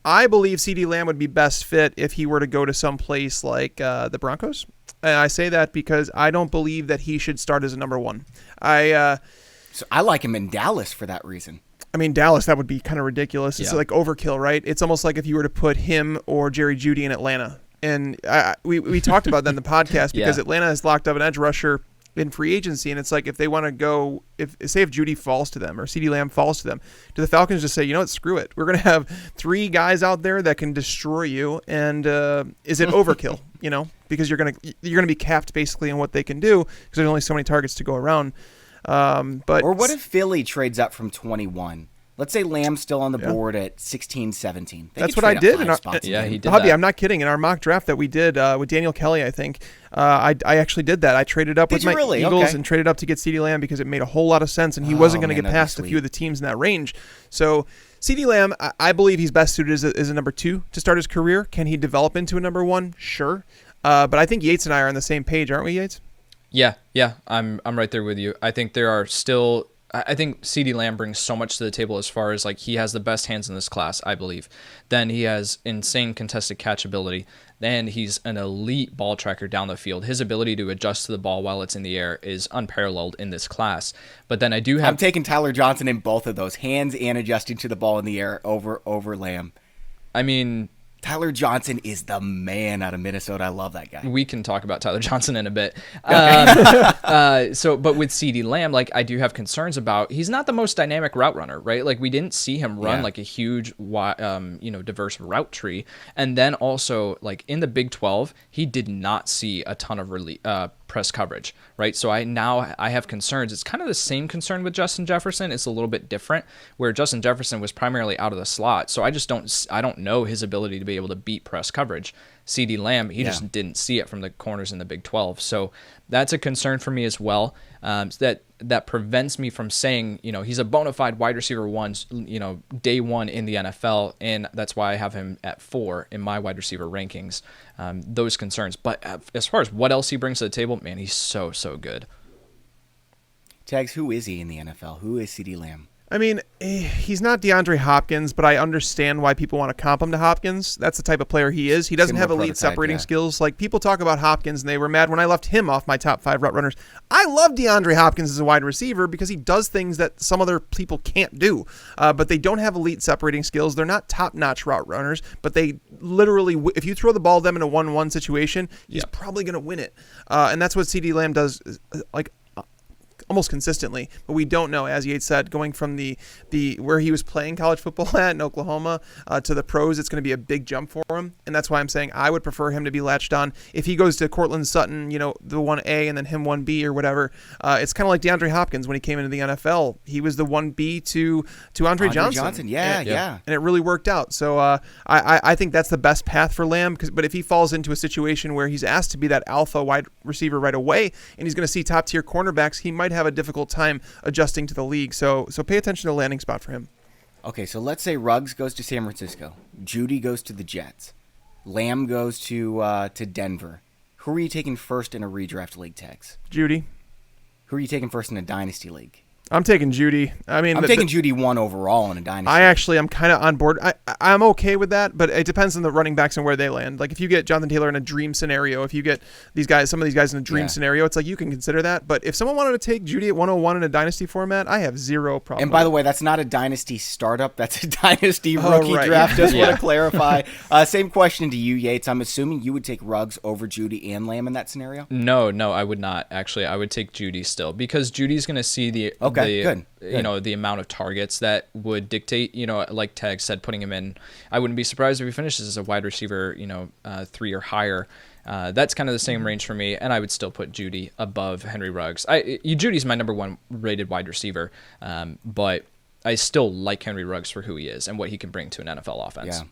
I believe CeeDee Lamb would be best fit if he were to go to some place like the Broncos. And I say that because I don't believe that he should start as a number 1. So I like him in Dallas for that reason. I mean, Dallas, that would be kind of ridiculous. It's like overkill, right? It's almost like if you were to put him or Jerry Jeudy in Atlanta. And we talked about that in the podcast, because Atlanta has locked up an edge rusher in free agency, and it's like if they want to go, if Jeudy falls to them or CeeDee Lamb falls to them, do the Falcons just say, you know what, screw it, we're going to have 3 guys out there that can destroy you, and is it overkill? Because you're going to be capped basically in what they can do, because there's only so many targets to go around. Or what if Philly trades up from 21? Let's say Lamb's still on the board at 16, 17. That's what I did. He did Hubby, that. I'm not kidding. In our mock draft that we did with Daniel Kelly, I think, I actually did that. I traded up with my Eagles and traded up to get CeeDee Lamb because it made a whole lot of sense, and he wasn't going to get past a few of the teams in that range. So CeeDee Lamb, I believe he's best suited as a number 2 to start his career. Can he develop into a number 1? Sure. But I think Yates and I are on the same page, aren't we, Yates? Yeah, I'm right there with you. I think there are still. I think CeeDee Lamb brings so much to the table as far as like he has the best hands in this class, I believe. Then he has insane contested catch ability. Then he's an elite ball tracker down the field. His ability to adjust to the ball while it's in the air is unparalleled in this class. But then I'm taking Tyler Johnson in both of those, hands and adjusting to the ball in the air over Lamb. I mean, Tyler Johnson is the man out of Minnesota. I love that guy. We can talk about Tyler Johnson in a bit. But with CeeDee Lamb, like, I do have concerns about, he's not the most dynamic route runner, right? Like, we didn't see him run like a huge, diverse route tree. And then also, like, in the Big 12, he did not see a ton of press coverage, right? So I have concerns. It's kind of the same concern with Justin Jefferson. It's a little bit different, where Justin Jefferson was primarily out of the slot. So I don't know his ability to be able to beat press coverage. CeeDee Lamb, he just didn't see it from the corners in the Big 12. So that's a concern for me as well. That prevents me from saying, he's a bona fide wide receiver 1, day 1 in the NFL, and that's why I have him at 4 in my wide receiver rankings. Those concerns. But as far as what else he brings to the table, man, he's so good. Tags, who is he in the NFL? Who is CeeDee Lamb? I mean, he's not DeAndre Hopkins, but I understand why people want to comp him to Hopkins. That's the type of player he is. He doesn't have elite separating skills. Like, people talk about Hopkins, and they were mad when I left him off my top 5 route runners. I love DeAndre Hopkins as a wide receiver because he does things that some other people can't do. But they don't have elite separating skills. They're not top-notch route runners, but they literally, if you throw the ball to them in a 1-1 situation, he's probably going to win it. And that's what CeeDee Lamb does, almost consistently, but we don't know, as Yates said, going from the where he was playing college football at in Oklahoma to the pros, it's going to be a big jump for him, and that's why I'm saying I would prefer him to be latched on. If he goes to Cortland Sutton, the 1A and then him 1B or whatever, it's kind of like DeAndre Hopkins when he came into the NFL. He was the 1B to Andre Johnson. Yeah. And it really worked out. So I think that's the best path for Lamb. But if he falls into a situation where he's asked to be that alpha wide receiver right away, and he's going to see top tier cornerbacks, he might have a difficult time adjusting to the league. So pay attention to the landing spot for him. Okay, so let's say Ruggs goes to San Francisco, Jeudy goes to the Jets, Lamb goes to Denver. Who are you taking first in a redraft league, Tags? Jeudy. Who are you taking first in a dynasty league? I'm taking Jeudy. I mean, I'm taking Jeudy 1 overall in a dynasty. I'm kind of on board. I'm okay with that, but it depends on the running backs and where they land. Like if you get Jonathan Taylor in a dream scenario, if you get some of these guys in a dream scenario, it's like you can consider that. But if someone wanted to take Jeudy at 101 in a dynasty format, I have zero problem. And by the way, that's not a dynasty startup. That's a dynasty rookie draft. Just want to clarify. Same question to you, Yates. I'm assuming you would take Ruggs over Jeudy and Lamb in that scenario? No, I would not. Actually, I would take Jeudy still because Judy's going to see the good. The amount of targets that would dictate, like Tag said, putting him in. I wouldn't be surprised if he finishes as a wide receiver, 3 or higher. That's kind of the same range for me, and I would still put Jeudy above Henry Ruggs. Judy's my number 1 rated wide receiver, but I still like Henry Ruggs for who he is and what he can bring to an NFL offense. Yeah.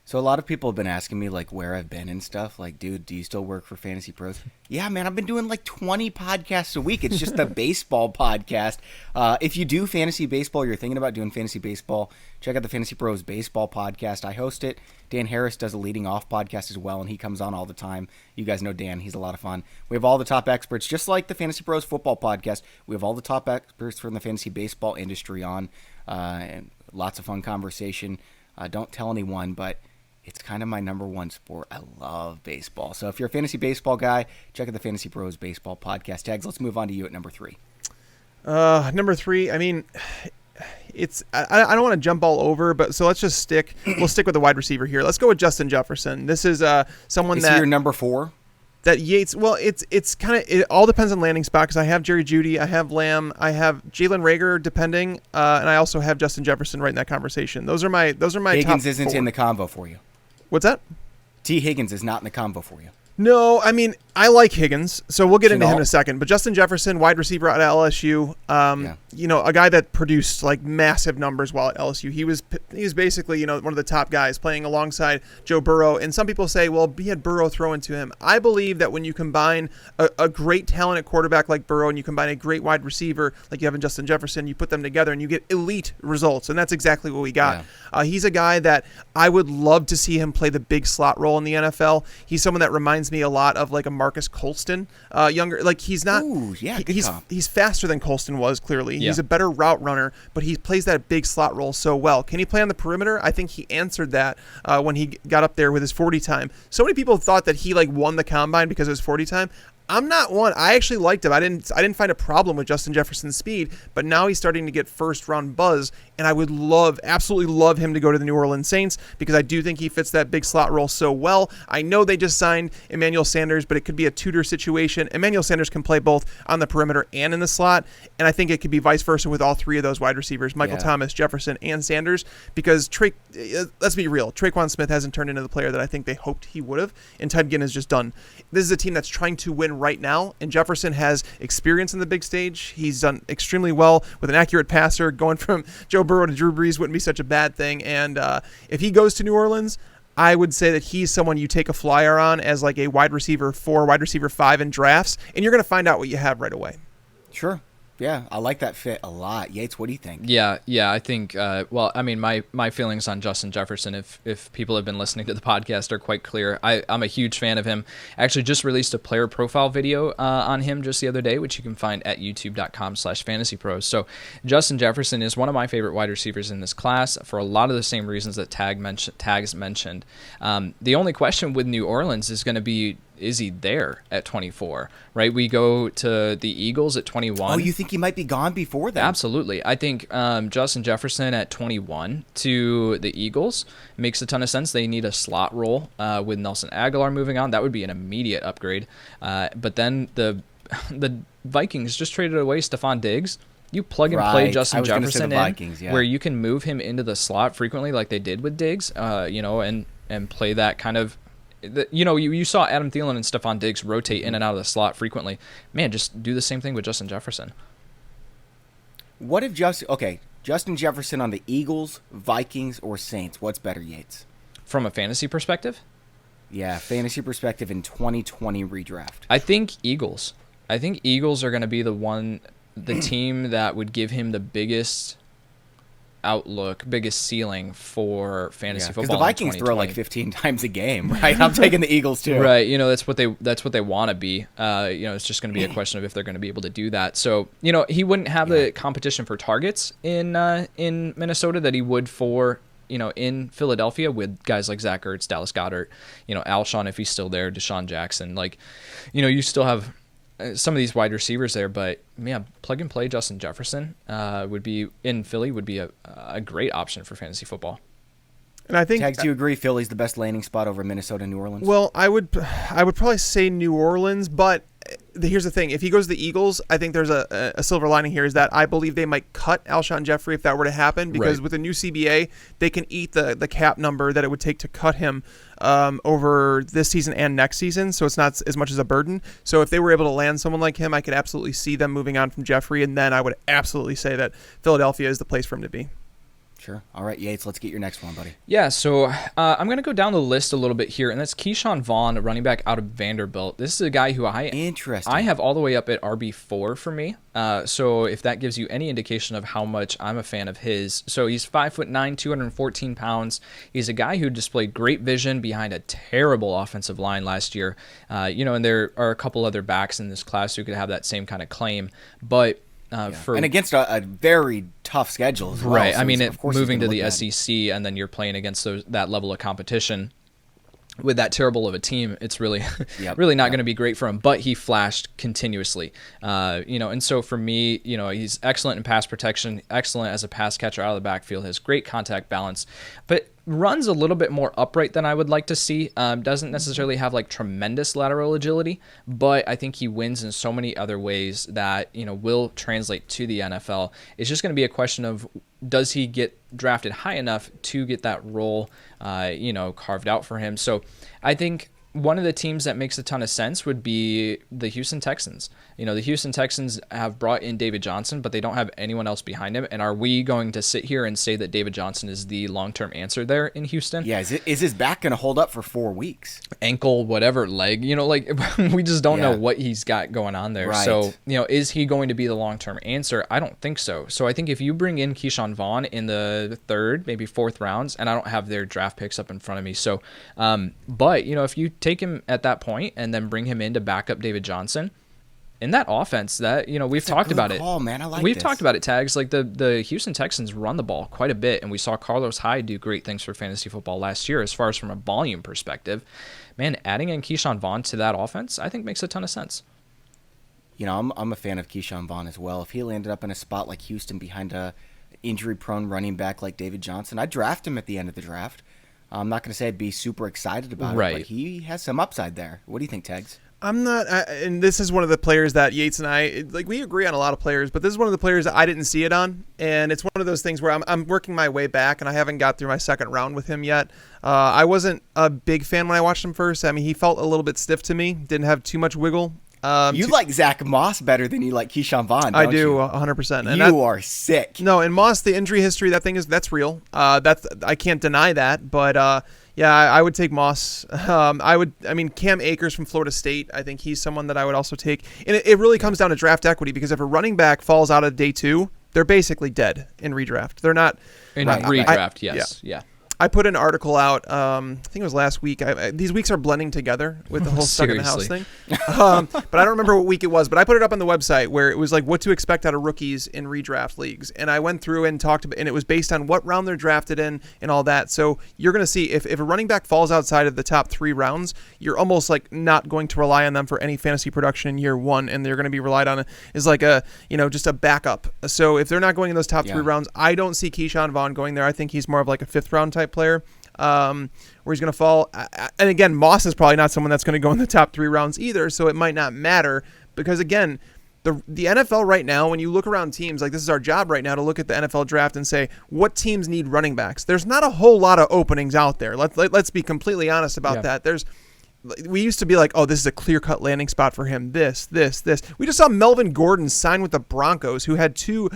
So a lot of people have been asking me like where I've been and stuff. Like, dude, do you still work for Fantasy Pros? Yeah, man, I've been doing like 20 podcasts a week. It's just a baseball podcast. If you do fantasy baseball, you're thinking about doing fantasy baseball, check out the Fantasy Pros baseball podcast. I host it. Dan Harris does a leading off podcast as well, and he comes on all the time. You guys know Dan. He's a lot of fun. We have all the top experts, just like the Fantasy Pros football podcast. We have all the top experts from the fantasy baseball industry on, and lots of fun conversation. Don't tell anyone, but it's kind of my number 1 sport. I love baseball. So if you're a fantasy baseball guy, check out the Fantasy Pros baseball podcast. Tags, let's move on to you at number 3. Number 3, I mean, I don't want to jump all over, but so let's just we'll stick with the wide receiver here. Let's go with Justin Jefferson. This is someone Is he your number 4? That Yates, well, it's kind of, it all depends on landing spot because I have Jerry Jeudy, I have Lamb, I have Jalen Reagor depending, and I also have Justin Jefferson right in that conversation. Those are my Higgins top isn't 4. in the combo for you. What's that? T. Higgins is not in the combo for you. No, I mean, I like Higgins, so we'll get into him in a second. But Justin Jefferson, wide receiver at LSU, a guy that produced like massive numbers while at LSU. He was basically, one of the top guys playing alongside Joe Burrow. And some people say, well, he had Burrow thrown to him. I believe that when you combine a great talent at quarterback like Burrow and you combine a great wide receiver like you have in Justin Jefferson, you put them together and you get elite results. And that's exactly what we got. Yeah. He's a guy that I would love to see him play the big slot role in the NFL. He's someone that reminds me a lot of like a Marcus Colston, younger. Like he's not. Ooh, yeah, he's faster than Colston was. Clearly, he's a better route runner, but he plays that big slot role so well. Can he play on the perimeter? I think he answered that when he got up there with his 40 time. So many people thought that he like won the combine because of his 40 time. I'm not one. I actually liked him. I didn't find a problem with Justin Jefferson's speed, but now he's starting to get first round buzz, and I would absolutely love him to go to the New Orleans Saints because I do think he fits that big slot role so well. I know they just signed Emmanuel Sanders, but it could be a Tudor situation. Emmanuel Sanders can play both on the perimeter and in the slot, and I think it could be vice versa with all 3 of those wide receivers, Michael Thomas, Jefferson, and Sanders, because let's be real, Traquan Smith hasn't turned into the player that I think they hoped he would have, and Ted Ginn is just done. This is a team that's trying to win right now, and Jefferson has experience in the big stage. He's done extremely well with an accurate passer. Going from Joe Burrow to Drew Brees wouldn't be such a bad thing, and if he goes to New Orleans, I would say that he's someone you take a flyer on as like a wide receiver 4, wide receiver 5 in drafts, and you're going to find out what you have right away. Sure. Yeah, I like that fit a lot. Yates, what do you think? Yeah, I think, my feelings on Justin Jefferson, if people have been listening to the podcast, are quite clear. I'm a huge fan of him. I actually just released a player profile video on him just the other day, which you can find at youtube.com/fantasypros. So Justin Jefferson is one of my favorite wide receivers in this class for a lot of the same reasons that Tags mentioned. The only question with New Orleans is going to be, is he there at 24, right? We go to the Eagles at 21. Oh, you think he might be gone before that? Absolutely. I think Justin Jefferson at 21 to the Eagles makes a ton of sense. They need a slot role with Nelson Aguilar moving on. That would be an immediate upgrade. But then the Vikings just traded away Stephon Diggs. You plug and play Justin Jefferson in, where you can move him into the slot frequently like they did with Diggs, and play that kind of, you saw Adam Thielen and Stephon Diggs rotate in and out of the slot frequently. Man, just do the same thing with Justin Jefferson. What if Justin Jefferson on the Eagles, Vikings, or Saints? What's better, Yates? From a fantasy perspective? Yeah, fantasy perspective in 2020 redraft. I think Eagles. I think Eagles are going to be the team that would give him the biggest outlook, biggest ceiling for fantasy football. Because the Vikings throw like 15 times a game, right? I'm taking the Eagles too. Right. That's what they want to be. It's just going to be a question of if they're going to be able to do that. So, he wouldn't have the competition for targets in Minnesota that he would for in Philadelphia with guys like Zach Ertz, Dallas Goedert, Alshon if he's still there, Deshaun Jackson. You still have some of these wide receivers there, but plug and play Justin Jefferson would be in Philly would be a great option for fantasy football. And I think, Tags, do you agree Philly's the best landing spot over Minnesota and New Orleans? Well, I would probably say New Orleans, but here's the thing. If he goes to the Eagles, I think there's a silver lining here is that I believe they might cut Alshon Jeffrey if that were to happen, because with the new CBA, they can eat the cap number that it would take to cut him over this season and next season, so it's not as much as a burden. So if they were able to land someone like him, I could absolutely see them moving on from Jeffrey, and then I would absolutely say that Philadelphia is the place for him to be. Sure. All right, Yates, let's get your next one, buddy. Yeah, so I'm going to go down the list a little bit here, and that's Keyshawn Vaughn, a running back out of Vanderbilt. This is a guy who I have all the way up at RB4 for me. So if that gives you any indication of how much I'm a fan of his. So he's 5'9", 214 pounds. He's a guy who displayed great vision behind a terrible offensive line last year. And there are a couple other backs in this class who could have that same kind of claim. But and against a very tough schedule as well. Right. So moving to the SEC, and then you're playing against that level of competition with that terrible of a team, it's really really not going to be great for him. But he flashed continuously, and so for me, he's excellent in pass protection, excellent as a pass catcher out of the backfield, has great contact balance, but runs a little bit more upright than I would like to see. Doesn't necessarily have tremendous lateral agility, but I think he wins in so many other ways that will translate to the NFL. It's just going to be a question of, does he get drafted high enough to get that role carved out for him? So I think one of the teams that makes a ton of sense would be the Houston Texans. The Houston Texans have brought in David Johnson, but they don't have anyone else behind him. And are we going to sit here and say that David Johnson is the long-term answer there in Houston? Yeah, is his back going to hold up for 4 weeks? Ankle, whatever, leg, we just don't know what he's got going on there. Right. So, is he going to be the long-term answer? I don't think so. So I think if you bring in Keyshawn Vaughn in the third, maybe fourth rounds, and I don't have their draft picks up in front of me. So, but, if you take him at that point and then bring him in to back up David Johnson in that offense, that we've talked about it. Man. I like we've this. talked about it, Tags. The Houston Texans run the ball quite a bit, and we saw Carlos Hyde do great things for fantasy football last year as far as from a volume perspective. Man, adding in Keyshawn Vaughn to that offense, I think makes a ton of sense. I'm a fan of Keyshawn Vaughn as well. If he landed up in a spot like Houston behind a injury-prone running back like David Johnson, I'd draft him at the end of the draft. I'm not going to say I'd be super excited about it, but he has some upside there. What do you think, Tags? I'm not, and this is one of the players that Yates and I, we agree on a lot of players, but this is one of the players that I didn't see it on, and it's one of those things where I'm working my way back, and I haven't got through my second round with him yet. I wasn't a big fan when I watched him first. I mean, he felt a little bit stiff to me, didn't have too much wiggle. You like Zach Moss better than you like Keyshawn Vaughn, don't I do, you? 100%. And you are sick. No, and Moss, the injury history, that's real. I can't deny that, but yeah, I would take Moss. Cam Akers from Florida State, I think he's someone that I would also take. And it really comes down to draft equity, because if a running back falls out of day 2, they're basically dead in redraft. They're not in redraft. Yes, yeah. I put an article out, I think it was last week. These weeks are blending together with the whole stuck in the house thing. But I don't remember what week it was, but I put it up on the website where it was like what to expect out of rookies in redraft leagues. And I went through and talked about, and it was based on what round they're drafted in and all that. So you're going to see if a running back falls outside of the top 3 rounds, you're almost like not going to rely on them for any fantasy production in year 1. And they're going to be relied on as like just a backup. So if they're not going in those top 3 rounds, I don't see Keyshawn Vaughn going there. I think he's more of like a 5th round type player, where he's going to fall. And again, Moss is probably not someone that's going to go in the top 3 rounds either, so it might not matter, because again, the NFL right now, when you look around teams, like this is our job right now to look at the NFL draft and say what teams need running backs. There's not a whole lot of openings out there. Let's be completely honest about that. We used to be like, oh, this is a clear-cut landing spot for him. This. We just saw Melvin Gordon sign with the Broncos, who had 2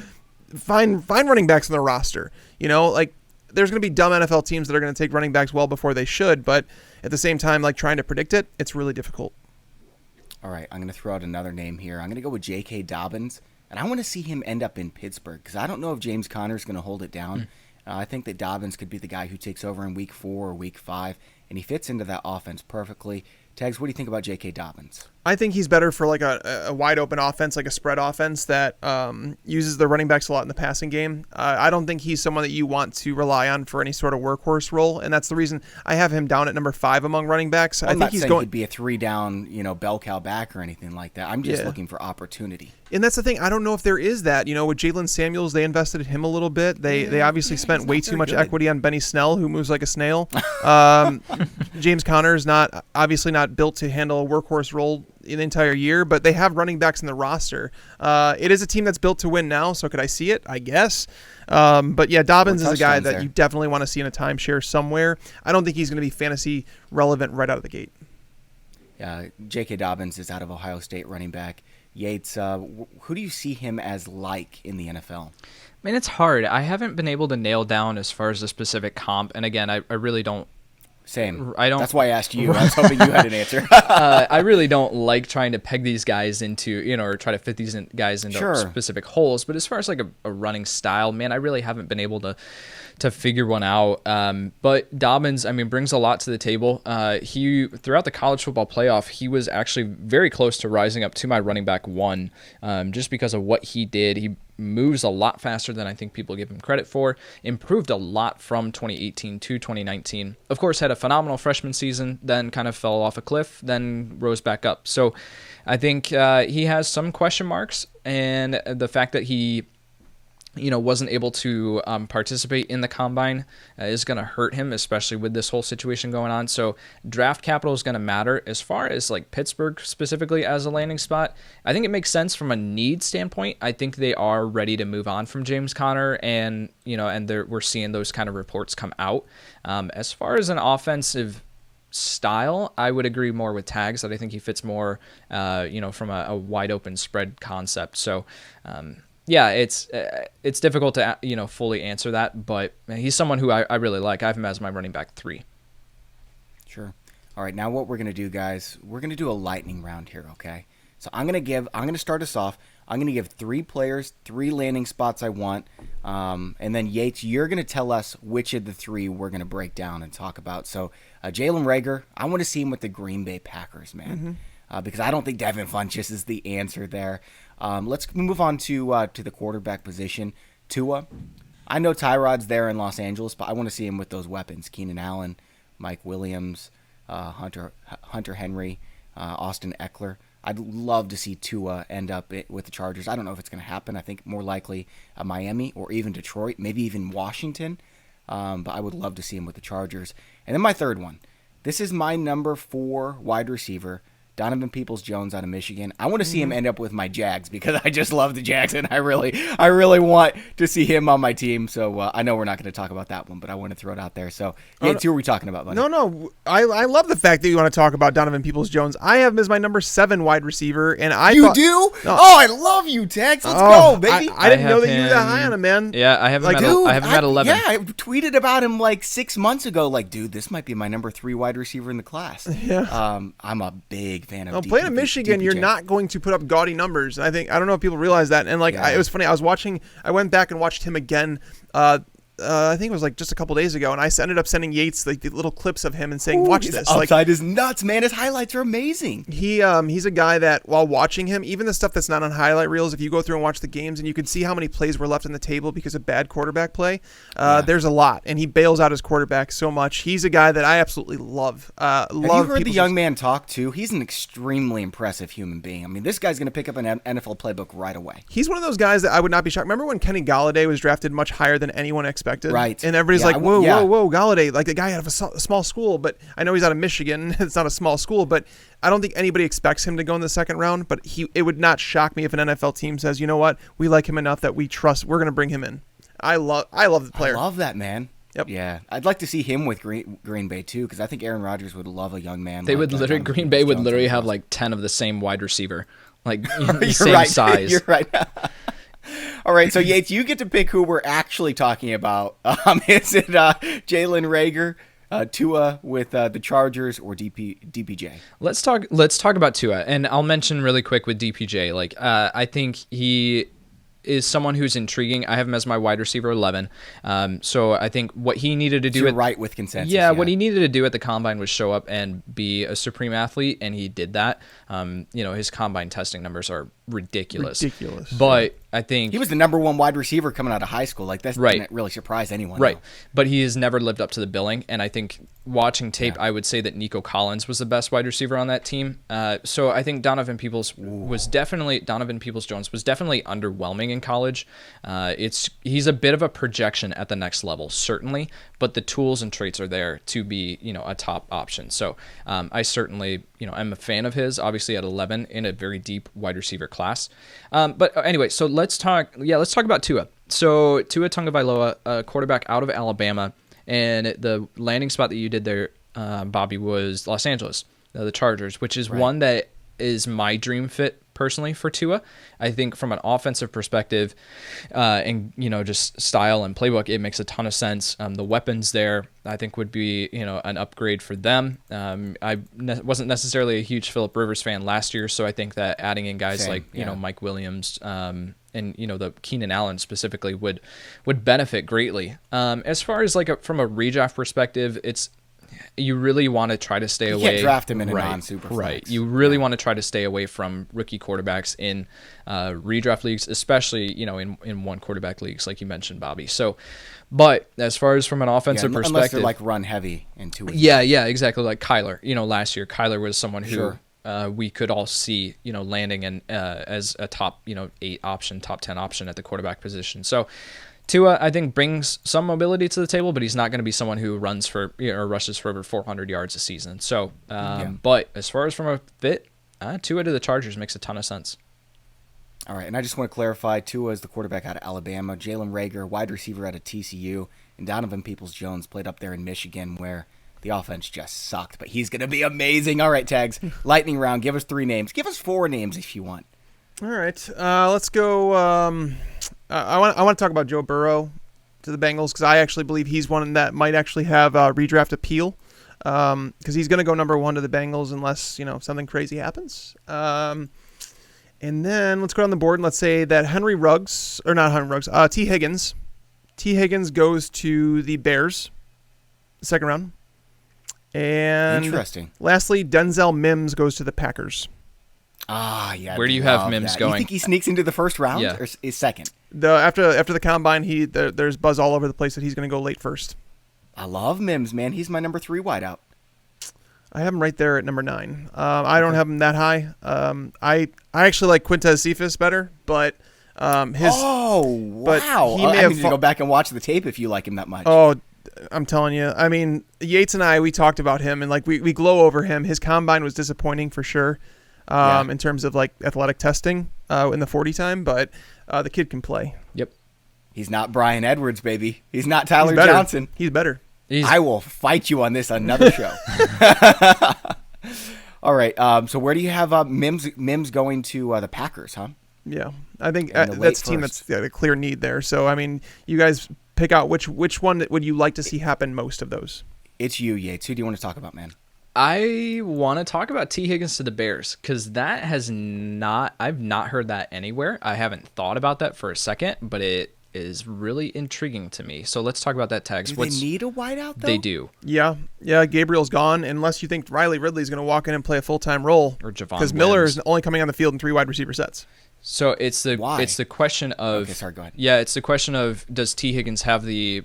fine running backs on their roster. There's going to be dumb NFL teams that are going to take running backs well before they should, but at the same time, trying to predict it, it's really difficult. All right, I'm going to throw out another name here. I'm going to go with J.K. Dobbins and I want to see him end up in Pittsburgh because I don't know if James Conner is going to hold it down. I think that Dobbins could be the guy who takes over in week 4 or week 5, and he fits into that offense perfectly. Tags, what do you think about J.K. Dobbins? I think he's better for like a wide open offense, like a spread offense that uses the running backs a lot in the passing game. I don't think he's someone that you want to rely on for any sort of workhorse role, and that's the reason I have him down at number 5 among running backs. I think he's going to be a 3-down, bell cow back or anything like that. I'm just looking for opportunity. And that's the thing. I don't know if there is that. With Jalen Samuels, they invested in him a little bit. They obviously spent way too much equity on Benny Snell, who moves like a snail. James Conner is obviously not built to handle a workhorse role in the entire year, but they have running backs in the roster. It is a team that's built to win now, so could I see it? I guess. But yeah, Dobbins is a guy that you definitely want to see in a timeshare somewhere. I don't think he's going to be fantasy relevant right out of the gate. J.K. Dobbins is out of Ohio State, running back. Yates, who do you see him as in the NFL? I mean, it's hard. I haven't been able to nail down as far as a specific comp, and again, I really don't. Same. I don't. That's why I asked you. I was hoping you had an answer. I really don't like trying to peg these guys into, or try to fit these guys into specific holes. But as far as like a running style, man, I really haven't been able to figure one out. But Dobbins, I mean, brings a lot to the table. He throughout the college football playoff, he was actually very close to rising up to my running back 1, just because of what he did. He moves a lot faster than I think people give him credit for, improved a lot from 2018 to 2019. Of course, had a phenomenal freshman season, then kind of fell off a cliff, then rose back up. So I think he has some question marks, and the fact that he wasn't able to participate in the combine is going to hurt him, especially with this whole situation going on. So draft capital is going to matter. As far as like Pittsburgh specifically as a landing spot, I think it makes sense from a need standpoint. I think they are ready to move on from James Conner, and we're seeing those kind of reports come out. As far as an offensive style, I would agree more with Tags that I think he fits more, from a wide open spread concept. So, yeah, it's difficult to fully answer that, but he's someone who I really like. I have him as my running back 3. Sure. All right, now what we're gonna do, guys? We're gonna do a lightning round here, okay? So I'm gonna start us off. I'm gonna give 3 players 3 landing spots I want, and then Yates, you're gonna tell us which of the 3 we're gonna break down and talk about. So Jalen Reagor, I want to see him with the Green Bay Packers, man. Because I don't think Devin Funchess is the answer there. Let's move on to the quarterback position. Tua. I know Tyrod's there in Los Angeles, but I want to see him with those weapons. Keenan Allen, Mike Williams, Hunter Henry, Austin Eckler. I'd love to see Tua end up with the Chargers. I don't know if it's going to happen. I think more likely Miami or even Detroit, maybe even Washington. But I would love to see him with the Chargers. And then my third one. This is my number 4 wide receiver, Donovan Peoples-Jones out of Michigan. I want to see him end up with my Jags because I just love the Jags, and I really want to see him on my team. So I know we're not going to talk about that one, but I want to throw it out there. So, Yates, who are we talking about, buddy? No. I love the fact that you want to talk about Donovan Peoples-Jones. I have him as my number 7 wide receiver, and You do? No. Oh, I love you, Tex. Let's go, baby. I didn't know that you were that high on him, man. Yeah, I have him at 11. Yeah, I tweeted about him like 6 months ago. Like, dude, this might be my number 3 wide receiver in the class. Yeah. I'm a big fan of playing in Michigan, you're not going to put up gaudy numbers. I don't know if people realize that. And it was funny. I went back and watched him again. I think it was like just a couple days ago, and I ended up sending Yates like the little clips of him and saying, "Watch this." His upside is nuts, man. His highlights are amazing. He's a guy that while watching him, even the stuff that's not on highlight reels, if you go through and watch the games, and you can see how many plays were left on the table because of bad quarterback play, there's a lot, and he bails out his quarterback so much. He's a guy that I absolutely love. Have you heard the young man talk too? He's an extremely impressive human being. I mean, this guy's going to pick up an NFL playbook right away. He's one of those guys that I would not be shocked. Remember when Kenny Golladay was drafted much higher than anyone expected? Right. And everybody's like, whoa, Golladay, like the guy out of a small school. But I know he's out of Michigan. It's not a small school, but I don't think anybody expects him to go in the second round. But it would not shock me if an NFL team says, you know what, we like him enough that we trust. We're going to bring him in. I love the player. I love that, man. Yep. Yeah, I'd like to see him with Green Bay too, because I think Aaron Rodgers would love a young man. Green Bay would literally have like 10 of the same wide receiver, like same size. You're right. All right, so Yates, you get to pick who we're actually talking about. Is it Jalen Reagor, Tua with the Chargers, or DPJ? Let's talk about Tua, and I'll mention really quick with DPJ. Like, I think he is someone who's intriguing. I have him as my wide receiver 11. So I think what he needed to do... You're right with consensus. Yeah, what he needed to do at the Combine was show up and be a supreme athlete, and he did that. His Combine testing numbers are ridiculous. But I think... He was the number 1 wide receiver coming out of high school. Like, that didn't really surprise anyone. Right. Though. But he has never lived up to the billing, and I think watching tape, I would say that Nico Collins was the best wide receiver on that team. So I think Donovan Peoples-Jones was definitely underwhelming in college. He's a bit of a projection at the next level, certainly, but the tools and traits are there to be, a top option. So I certainly, I'm a fan of his, obviously at 11 in a very deep wide receiver class. But anyway, so let's talk about Tua. So Tua Tagovailoa, a quarterback out of Alabama, and the landing spot that you did there, Bobby, was Los Angeles, the Chargers, which is one that is my dream fit personally for Tua. I think from an offensive perspective, and just style and playbook, it makes a ton of sense. The weapons there, I think, would be an upgrade for them. I wasn't necessarily a huge Phillip Rivers fan last year, so I think that adding in guys Mike Williams, and the Keenan Allen specifically would benefit greatly. As far as from a redraft perspective, you really want to try to stay away. You can't draft him in a non-super flex. Right. You really want to try to stay away from rookie quarterbacks in redraft leagues, especially in one quarterback leagues, like you mentioned, Bobby. So, but as far as from an offensive perspective, unless they're run heavy into it. Yeah, exactly. Like Kyler. Last year Kyler was someone who we could all see landing in as a top 8 option, top 10 option at the quarterback position. So Tua, I think, brings some mobility to the table, but he's not going to be someone who runs for or rushes for over 400 yards a season. So, but as far as from a fit, Tua to the Chargers makes a ton of sense. All right, and I just want to clarify, Tua is the quarterback out of Alabama, Jalen Reagor, wide receiver out of TCU, and Donovan Peoples-Jones played up there in Michigan, where the offense just sucked, but he's going to be amazing. All right, Tags, lightning round. Give us 3 names. Give us 4 names if you want. All right, let's go. I want to talk about Joe Burrow to the Bengals because I actually believe he's one that might actually have redraft appeal because he's going to go number 1 to the Bengals unless something crazy happens. And then let's go on the board and let's say that T. Higgins goes to the Bears, second round. And interesting. Lastly, Denzel Mims goes to the Packers. Yeah. Where do you have Mims going? You think he sneaks into the first round or is second? After the Combine, there's buzz all over the place that he's going to go late first. I love Mims, man. He's my number 3 wideout. I have him right there at number 9. I don't have him that high. I actually like Quintez Cephas better, but his. Oh wow! He may have to go back and watch the tape if you like him that much. Oh, I'm telling you. I mean, Yates and we talked about him, and we glow over him. His Combine was disappointing for sure. In terms of athletic testing in the 40 time, but the kid can play. Yep. He's not Brian Edwards, baby. He's not Tyler Johnson. He's better. I will fight you on this another show. All right. So where do you have Mims going to the Packers, huh? Yeah. I think that's a team that's got a clear need there. So, I mean, you guys pick out which one would you like to see happen most of those? It's you, Yates. Who do you want to talk about, man? I want to talk about T. Higgins to the Bears because I've not heard that anywhere. I haven't thought about that for a second, but it is really intriguing to me. So let's talk about that, Tags. Do they need a wideout, though? They do. Yeah. Gabriel's gone unless you think Riley Ridley's going to walk in and play a full-time role. Or Javon because Miller is only coming on the field in 3 wide receiver sets. So it's the question of okay, sorry, go ahead. Yeah, it's the question of does T. Higgins have the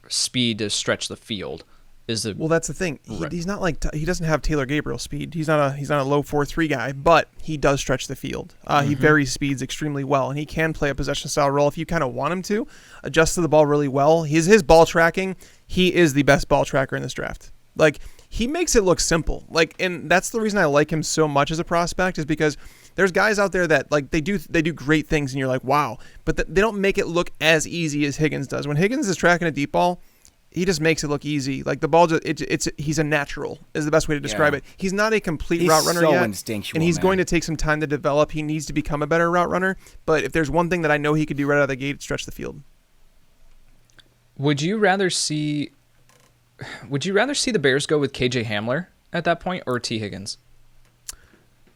speed to stretch the field? Well, that's the thing. He's not he doesn't have Taylor Gabriel speed. He's not a low 4.3 guy, but he does stretch the field. He varies speeds extremely well, and he can play a possession style role if you kind of want him to. Adjust to the ball really well. His ball tracking. He is the best ball tracker in this draft. He makes it look simple. And that's the reason I like him so much as a prospect is because there's guys out there that they do great things, and you're like, wow, but they don't make it look as easy as Higgins does. When Higgins is tracking a deep ball, he just makes it look easy. The ball, he's a natural is the best way to describe it. He's not a complete route runner yet, instinctual, and he's going to take some time to develop. He needs to become a better route runner. But if there's one thing that I know he could do right out of the gate, it's stretch the field. Would you rather see the Bears go with KJ Hamler at that point or T. Higgins?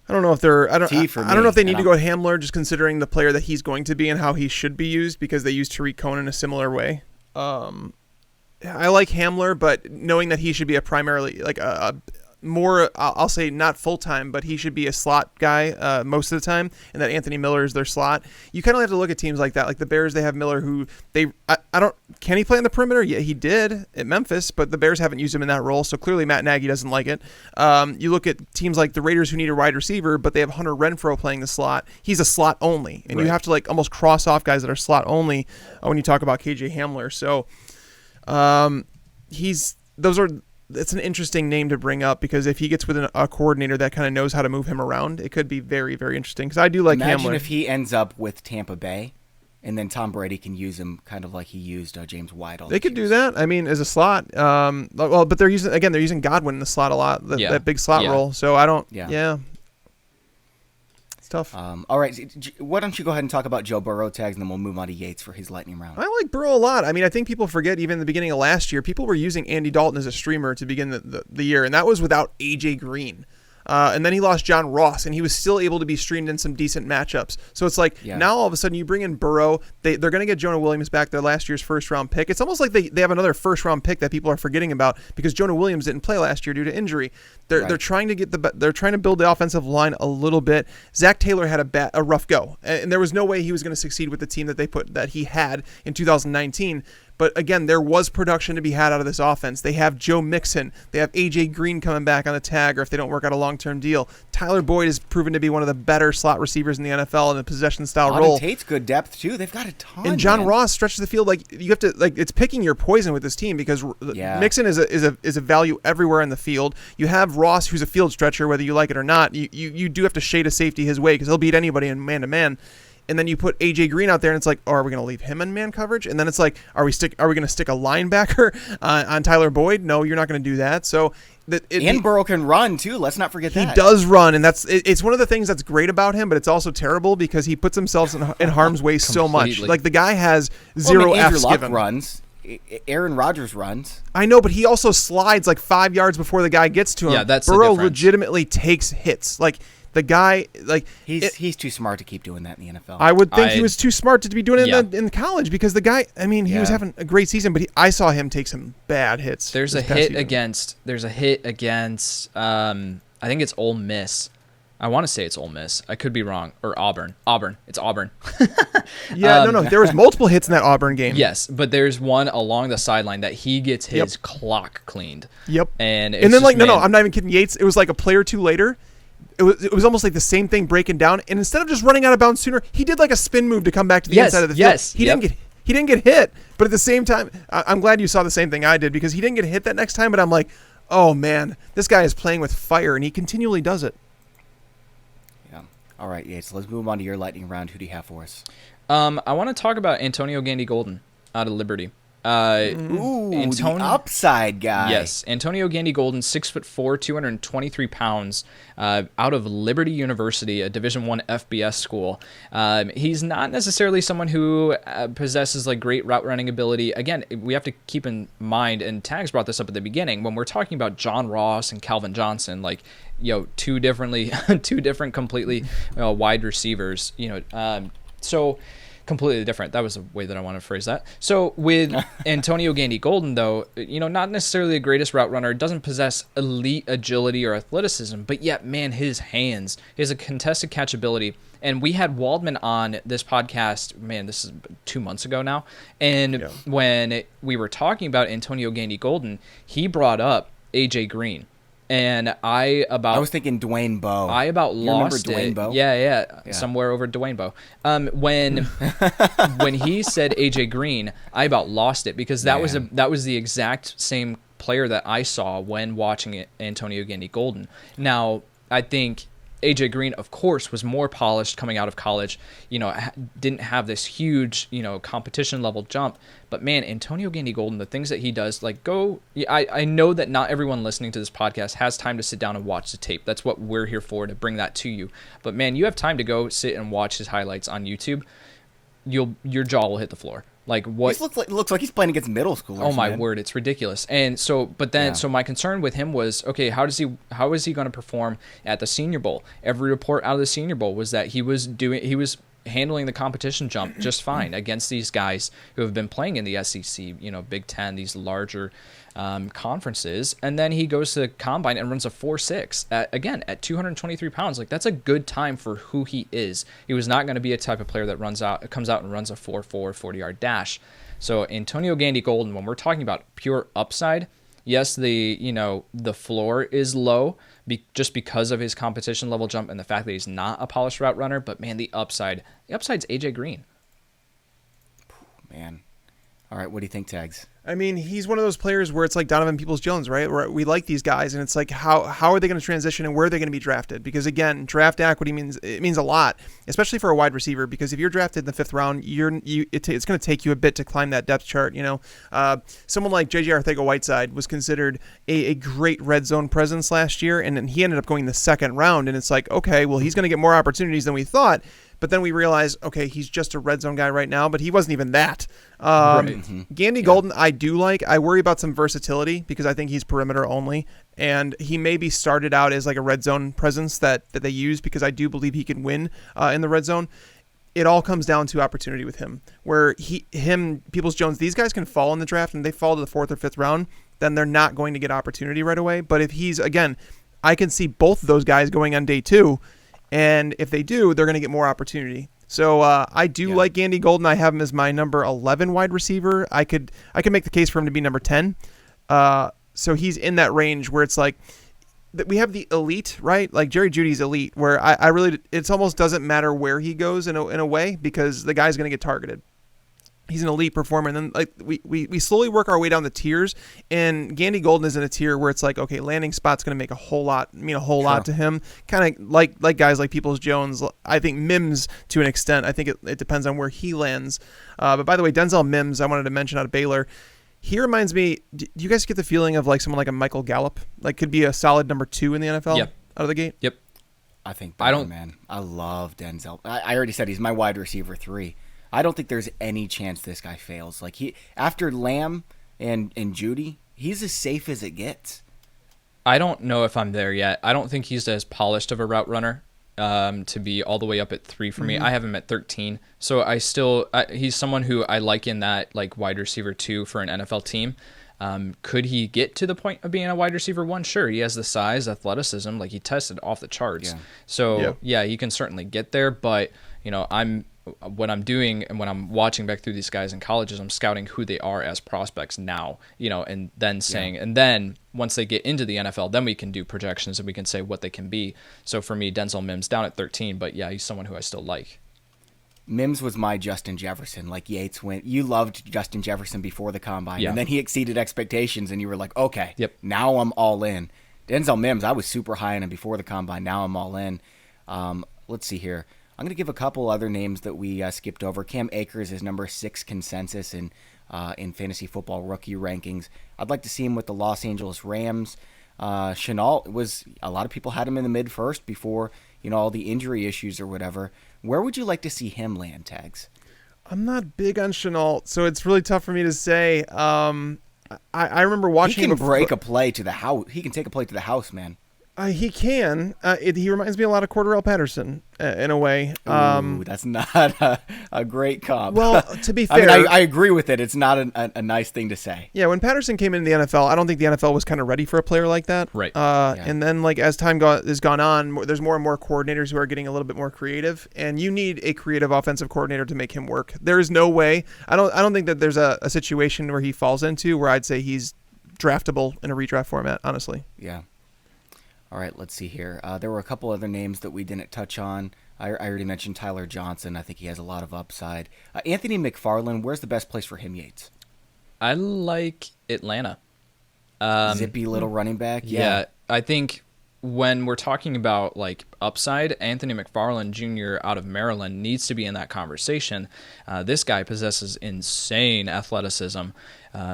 I don't know if they're. I don't. T for I don't know if they me, need to go with Hamler, just considering the player that he's going to be and how he should be used, because they use Tariq Cohen in a similar way. I like Hamler, but knowing that he should be a primarily like a more, I'll say not full time, but he should be a slot guy most of the time, and that Anthony Miller is their slot. You kind of have to look at teams like that, like the Bears. They have Miller, who I don't. Can he play on the perimeter? Yeah, he did at Memphis, but the Bears haven't used him in that role, so clearly Matt Nagy doesn't like it. You look at teams like the Raiders, who need a wide receiver, but they have Hunter Renfrow playing the slot. He's a slot only, and you have to like almost cross off guys that are slot only when you talk about KJ Hamler. So it's an interesting name to bring up, because if he gets with a coordinator that kind of knows how to move him around, it could be very, very interesting. Because I do like Imagine Hamler. if he ends up with Tampa Bay, and then Tom Brady can use him kind of like he used James White. They could do that. I mean, as a slot. But they're using Godwin in the slot a lot, that big slot role. So I don't. Yeah. It's tough. All right, why don't you go ahead and talk about Joe Burrow tags, and then we'll move on to Yates for his lightning round. I like Burrow a lot. I mean, I think people forget, even in the beginning of last year, people were using Andy Dalton as a streamer to begin the year, and that was without A.J. Green. And then he lost John Ross, and he was still able to be streamed in some decent matchups. So it's like now all of a sudden you bring in Burrow. They're going to get Jonah Williams back, their last year's first-round pick. It's almost like they have another first-round pick that people are forgetting about, because Jonah Williams didn't play last year due to injury. They're trying to they're trying to build the offensive line a little bit. Zach Taylor had a rough go, and there was no way he was going to succeed with the team that he had in 2019. But again, there was production to be had out of this offense. They have Joe Mixon. They have A.J. Green coming back on the tag, or if they don't work out a long-term deal. Tyler Boyd has proven to be one of the better slot receivers in the NFL in a possession-style role. Tate's good depth, too. They've got a ton. And John Ross stretches the field. Like, you have to, like, it's picking your poison with this team, because Mixon is a value everywhere in the field. You have Ross, who's a field stretcher, whether you like it or not. You do have to shade a safety his way, because he'll beat anybody in man-to-man. And then you put A.J. Green out there, and it's like, are we going to leave him in man coverage? And then it's like, are we going to stick a linebacker on Tyler Boyd? No, you're not going to do that. So Burrow can run too. Let's not forget that he does run, and it's one of the things that's great about him. But it's also terrible, because he puts himself in harm's way so much. Like, the guy has zero Andrew Fs Luck given. runs. Aaron Rodgers runs. I know, but he also slides like 5 yards before the guy gets to him. Yeah, that's Burrow the difference. Legitimately takes hits. Like, the guy, like, he's too smart to keep doing that in the NFL. I would think he was too smart to be doing it in college, because the guy, I mean, he was having a great season, but I saw him take some bad hits. There's a hit against. I think it's Ole Miss. I want to say it's Ole Miss. I could be wrong. Or Auburn. It's Auburn. No. There was multiple hits in that Auburn game. Yes, but there's one along the sideline that he gets his clock cleaned. Yep. And then I'm not even kidding. Yates. It was like a play or two later. It was almost like the same thing breaking down, and instead of just running out of bounds sooner, he did like a spin move to come back to the inside of the field. He didn't get hit, but at the same time, I'm glad you saw the same thing I did, because he didn't get hit that next time. But I'm like, oh man, this guy is playing with fire, and he continually does it. Yeah. All right, Yates. Let's move on to your lightning round. Who do you have for us? I want to talk about Antonio Gandy-Golden out of Liberty. The upside guy. Yes, Antonio Gandy-Golden, 6'4", 223 pounds, out of Liberty University, a Division I FBS school. He's not necessarily someone who possesses like great route running ability. Again, we have to keep in mind, and Tags brought this up at the beginning, when we're talking about John Ross and Calvin Johnson, like, two different completely wide receivers. So. Completely different. That was the way that I want to phrase that. So with Antonio Gandy-Golden, though, not necessarily the greatest route runner, doesn't possess elite agility or athleticism, but yet, man, his hands, he has a contested catch ability. And we had Waldman on this podcast, man, this is 2 months ago now. And when we were talking about Antonio Gandy-Golden, he brought up A.J. Green. And I was thinking Dwayne Bowe. I about lost Dwayne it. Bowe? Yeah, somewhere over Dwayne Bowe. When he said AJ Green, I about lost it, because that was the exact same player that I saw when watching Antonio Gandy-Golden. Now, I think AJ Green, of course, was more polished coming out of college, didn't have this huge, competition level jump. But man, Antonio Gandy-Golden, the things that he does, I know that not everyone listening to this podcast has time to sit down and watch the tape. That's what we're here for, to bring that to you. But man, you have time to go sit and watch his highlights on YouTube. Your jaw will hit the floor. He looks like he's playing against middle schoolers. Oh my man. word, it's ridiculous. And so, so my concern with him was, okay, how is he going to perform at the Senior Bowl? Every report out of the Senior Bowl was that he was handling the competition jump just fine against these guys who have been playing in the SEC, Big Ten, these larger conferences. And then he goes to the combine and runs a 4.6 at 223 pounds. Like, that's a good time for who he is. He was not going to be a type of player that comes out and runs a 4.4 40-yard dash. So Antonio Gandy-Golden, when we're talking about pure upside, yes, the floor is low just because of his competition level jump and the fact that he's not a polished route runner. But man, the upside's AJ Green. Man, all right, what do you think, Tags? I mean, he's one of those players where it's like Donovan Peoples-Jones, right? Where we like these guys, and it's like how are they going to transition and where are they going to be drafted? Because again, draft equity means a lot, especially for a wide receiver. Because if you're drafted in the 5th round, it's going to take you a bit to climb that depth chart. Someone like J.J. Arcega-Whiteside was considered a great red zone presence last year, and then he ended up going the 2nd round. And it's like, okay, well, he's going to get more opportunities than we thought. But then we realized, okay, he's just a red zone guy right now, but he wasn't even that. Gandy-Golden, I do like. I worry about some versatility because I think he's perimeter only, and he maybe started out as like a red zone presence that they use because I do believe he can win in the red zone. It all comes down to opportunity with him, where Peoples-Jones, these guys can fall in the draft and they fall to the 4th or 5th round, then they're not going to get opportunity right away. But if he's, again, I can see both of those guys going on day 2. And if they do, they're going to get more opportunity. So I do like Gandy-Golden. I have him as my number 11 wide receiver. I could make the case for him to be number 10. So he's in that range where it's like we have the elite, right? Like Jerry Jeudy's elite, where I really it almost doesn't matter where he goes in a way because the guy's going to get targeted. He's an elite performer, and then like we slowly work our way down the tiers. And Gandy-Golden is in a tier where it's like, okay, landing spot's going to make a whole lot to him. Kind of like guys like Peoples-Jones. I think Mims to an extent. I think it depends on where he lands. But by the way, Denzel Mims, I wanted to mention out of Baylor. He reminds me. Do you guys get the feeling of like someone like a Michael Gallup? Like could be a solid number 2 in the NFL. Yep. Out of the gate. Yep. I think. Man, I love Denzel. I already said he's my wide receiver 3. I don't think there's any chance this guy fails. Like after Lamb and Jeudy, he's as safe as it gets. I don't know if I'm there yet. I don't think he's as polished of a route runner to be all the way up at 3 for me. I have him at 13. So he's someone who I like in that like wide receiver 2 for an NFL team. Could he get to the point of being a wide receiver 1? Sure. He has the size, athleticism, like he tested off the charts. Yeah. So yeah, he can certainly get there, but what I'm doing and when I'm watching back through these guys in colleges, I'm scouting who they are as prospects now, and then saying, and then once they get into the NFL, then we can do projections and we can say what they can be. So for me, Denzel Mims down at 13, but yeah, he's someone who I still like. Mims was my Justin Jefferson. Like Yates you loved Justin Jefferson before the combine, and then he exceeded expectations, and you were like, okay, now I'm all in. Denzel Mims, I was super high on him before the combine. Now I'm all in. Let's see here. I'm going to give a couple other names that we skipped over. Cam Akers is number 6 consensus in fantasy football rookie rankings. I'd like to see him with the Los Angeles Rams. Shenault a lot of people had him in the mid-first before all the injury issues or whatever. Where would you like to see him land, Tags? I'm not big on Shenault, so it's really tough for me to say. I remember watching him. He can break a play to the house. He can take a play to the house, man. He can. He reminds me a lot of Cordarrelle Patterson in a way. Ooh, that's not a great comp. Well, to be fair, I agree with it. It's not a nice thing to say. Yeah, when Patterson came into the NFL, I don't think the NFL was kind of ready for a player like that. Right. And then, like as time has gone on, there's more and more coordinators who are getting a little bit more creative, and you need a creative offensive coordinator to make him work. There is no way. I don't think that there's a situation where he falls into where I'd say he's draftable in a redraft format. Honestly. Yeah. All right, let's see here. There were a couple other names that we didn't touch on. I already mentioned Tyler Johnson. I think he has a lot of upside. Anthony McFarland, where's the best place for him, Yates? I like Atlanta. Zippy little running back? Yeah, I think when we're talking about like upside, Anthony McFarland Jr. out of Maryland needs to be in that conversation. This guy possesses insane athleticism.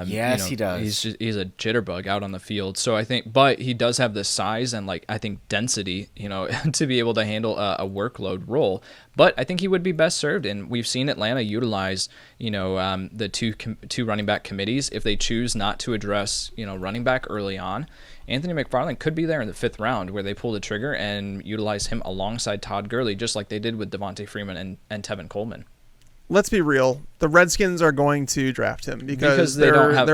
Yes, he does. He's a jitterbug out on the field. So I think, but he does have the size and I think density, to be able to handle a workload role. But I think he would be best served, and we've seen Atlanta utilize, the two running back committees if they choose not to address, running back early on. Anthony McFarland could be there in the 5th round where they pull the trigger and utilize him alongside Todd Gurley, just like they did with Devontae Freeman and Tevin Coleman. Let's be real. The Redskins are going to draft him because don't have.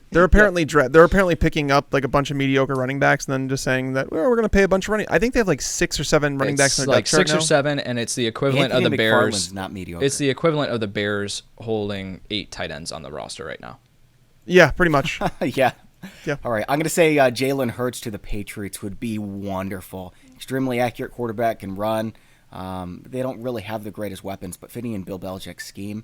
They're apparently they're apparently picking up a bunch of mediocre running backs and then just saying that we're going to pay a bunch of running. I think they have 6 or 7 running backs in their depth chart six or now. 7, and it's the equivalent Anthony of the Bears. McFarland's not mediocre. It's the equivalent of the Bears holding 8 tight ends on the roster right now. Yeah, pretty much. Yeah. Yeah. All right. I'm going to say Jalen Hurts to the Patriots would be wonderful. Extremely accurate quarterback, can run. They don't really have the greatest weapons, but fitting in Bill Belichick's scheme,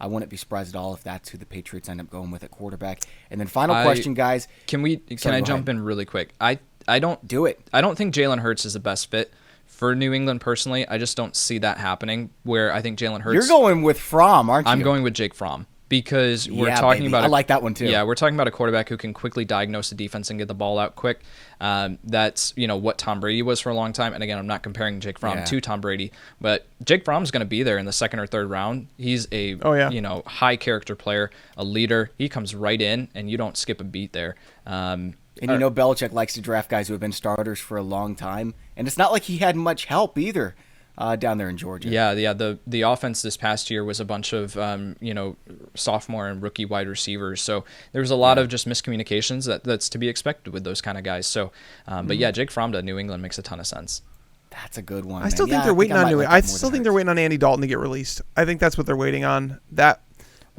I wouldn't be surprised at all if that's who the Patriots end up going with at quarterback. And then final question, guys. Can I jump in really quick? I don't do it. I don't think Jalen Hurts is the best fit for New England personally. I just don't see that happening. Where I think Jalen Hurts. You're going with Fromm, aren't you? I'm going with Jake Fromm. Because we're talking about I like that one too. Yeah, we're talking about a quarterback who can quickly diagnose the defense and get the ball out quick. That's what Tom Brady was for a long time. And again, I'm not comparing Jake Fromm to Tom Brady, but Jake Fromm's going to be there in the 2nd or 3rd round. He's a high character player, a leader. He comes right in, and you don't skip a beat there. And Belichick likes to draft guys who have been starters for a long time, and it's not like he had much help either. Down there in Georgia. Yeah. The offense this past year was a bunch of sophomore and rookie wide receivers. So there was a lot of just miscommunications that's to be expected with those kind of guys. So, but yeah, Jake Fromm to New England makes a ton of sense. That's a good one. I still think they're waiting on I still think they're waiting on Andy Dalton to get released. I think that's what they're waiting on. They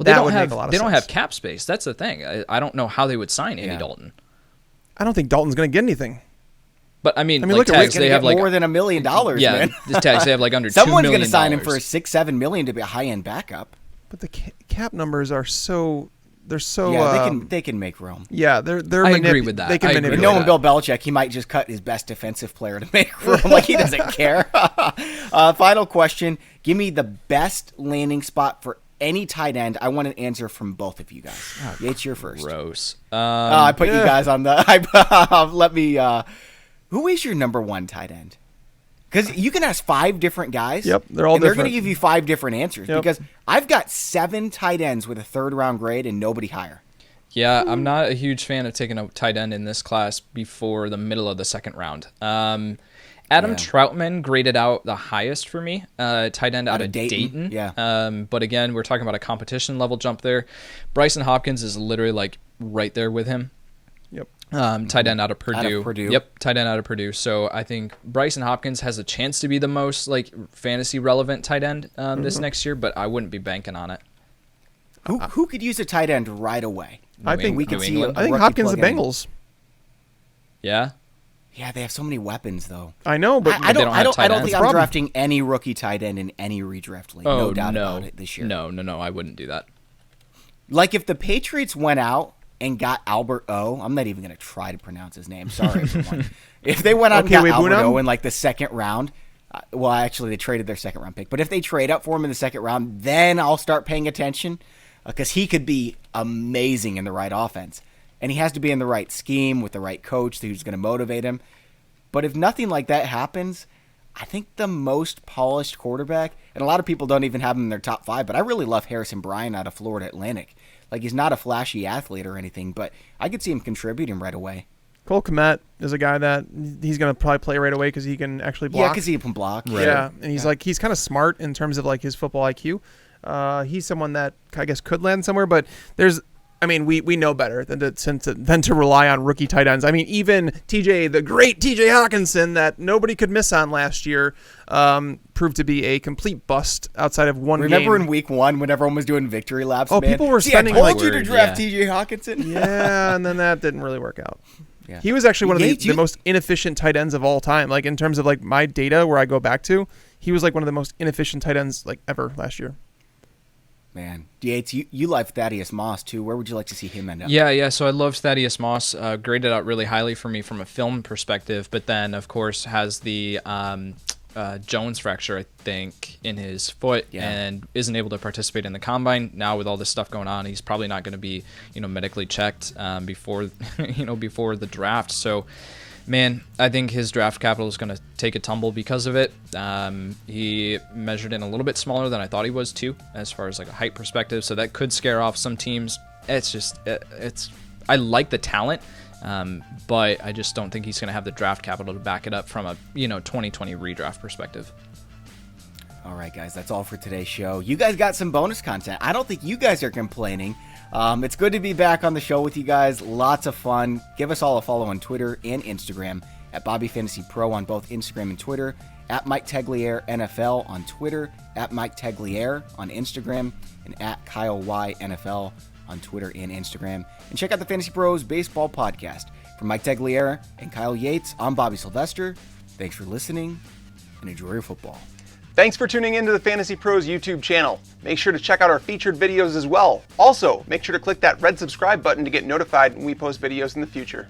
don't have cap space. That's the thing. I don't know how they would sign Andy Dalton. I don't think Dalton's going to get anything. But I mean look tags, they have more than $1 million. Yeah, man. The tags they have under $2 million. Someone's going to sign him for $6-7 million to be a high-end backup. But the cap numbers are so they can make room. Yeah, they're. I agree with that. They can manipulate. Knowing Bill Belichick, he might just cut his best defensive player to make room. He doesn't care. Final question: give me the best landing spot for any tight end. I want an answer from both of you guys. Yates, you're first. Gross. I put you guys on the. Let me. Who is your number 1 tight end? Because you can ask 5 different guys. Yep, they're all different. They're going to give you 5 different answers. Yep. Because I've got 7 tight ends with a 3rd round grade and nobody higher. Yeah, I'm not a huge fan of taking a tight end in this class before the middle of the 2nd round. Adam Troutman graded out the highest for me, tight end out of Dayton. Yeah. But again, we're talking about a competition level jump there. Bryson Hopkins is literally right there with him. Yep. Tight end out of Purdue. Yep, tight end out of Purdue. So I think Bryson Hopkins has a chance to be the most fantasy relevant tight end this next year, but I wouldn't be banking on it. Who could use a tight end right away? I think we could see. I think Hopkins the Bengals. Yeah. Yeah, they have so many weapons though. I know, but I don't think I'm problem. drafting any rookie tight end in any redraft league. No doubt about it this year. No, I wouldn't do that. If the Patriots went out and got Albert O. I'm not even going to try to pronounce his name. Sorry, everyone. If they went out and got Albert O. in the 2nd round, well, actually, they traded their 2nd round pick. But if they trade up for him in the 2nd round, then I'll start paying attention because he could be amazing in the right offense. And he has to be in the right scheme with the right coach who's going to motivate him. But if nothing like that happens, I think the most polished quarterback, and a lot of people don't even have him in their top 5, but I really love Harrison Bryant out of Florida Atlantic. He's not a flashy athlete or anything, but I could see him contributing right away. Cole Kmet is a guy that he's going to probably play right away because he can actually block. Yeah, because he can block. Right. Yeah, and he's kind of smart in terms of his football IQ. He's someone that I guess could land somewhere, but we know better than to rely on rookie tight ends. Even the great TJ Hawkinson that nobody could miss on last year proved to be a complete bust outside of one game. Remember in week 1 when everyone was doing victory laps? Oh, man? people were spending I told you to draft TJ Hawkinson. Yeah, and then that didn't really work out. Yeah. He was actually one of the most inefficient tight ends of all time. In terms of my data where I go back to, he was one of the most inefficient tight ends ever last year. Man, Yates, you like Thaddeus Moss too. Where would you like to see him end up? Yeah. So I love Thaddeus Moss. Graded out really highly for me from a film perspective, but then of course has the Jones fracture, I think, in his foot, and isn't able to participate in the combine. Now with all this stuff going on, he's probably not going to be, medically checked before the draft. So, man, I think his draft capital is going to take a tumble because of it. He measured in a little bit smaller than I thought he was too, as far as like a height perspective. So that could scare off some teams. I like the talent. But I just don't think he's going to have the draft capital to back it up from a 2020 redraft perspective. All right, guys, that's all for today's show. You guys got some bonus content. I don't think you guys are complaining. It's good to be back on the show with you guys. Lots of fun. Give us all a follow on Twitter and Instagram at Bobby Fantasy Pro on both Instagram and Twitter, at Mike Tagliere NFL on Twitter, at Mike Tagliere on Instagram, and at Kyle Y NFL on Twitter and Instagram. And check out the Fantasy Pros Baseball Podcast. From Mike Tagliere and Kyle Yates, I'm Bobby Sylvester. Thanks for listening, and enjoy your football. Thanks for tuning in to the Fantasy Pros YouTube channel. Make sure to check out our featured videos as well. Also, make sure to click that red subscribe button to get notified when we post videos in the future.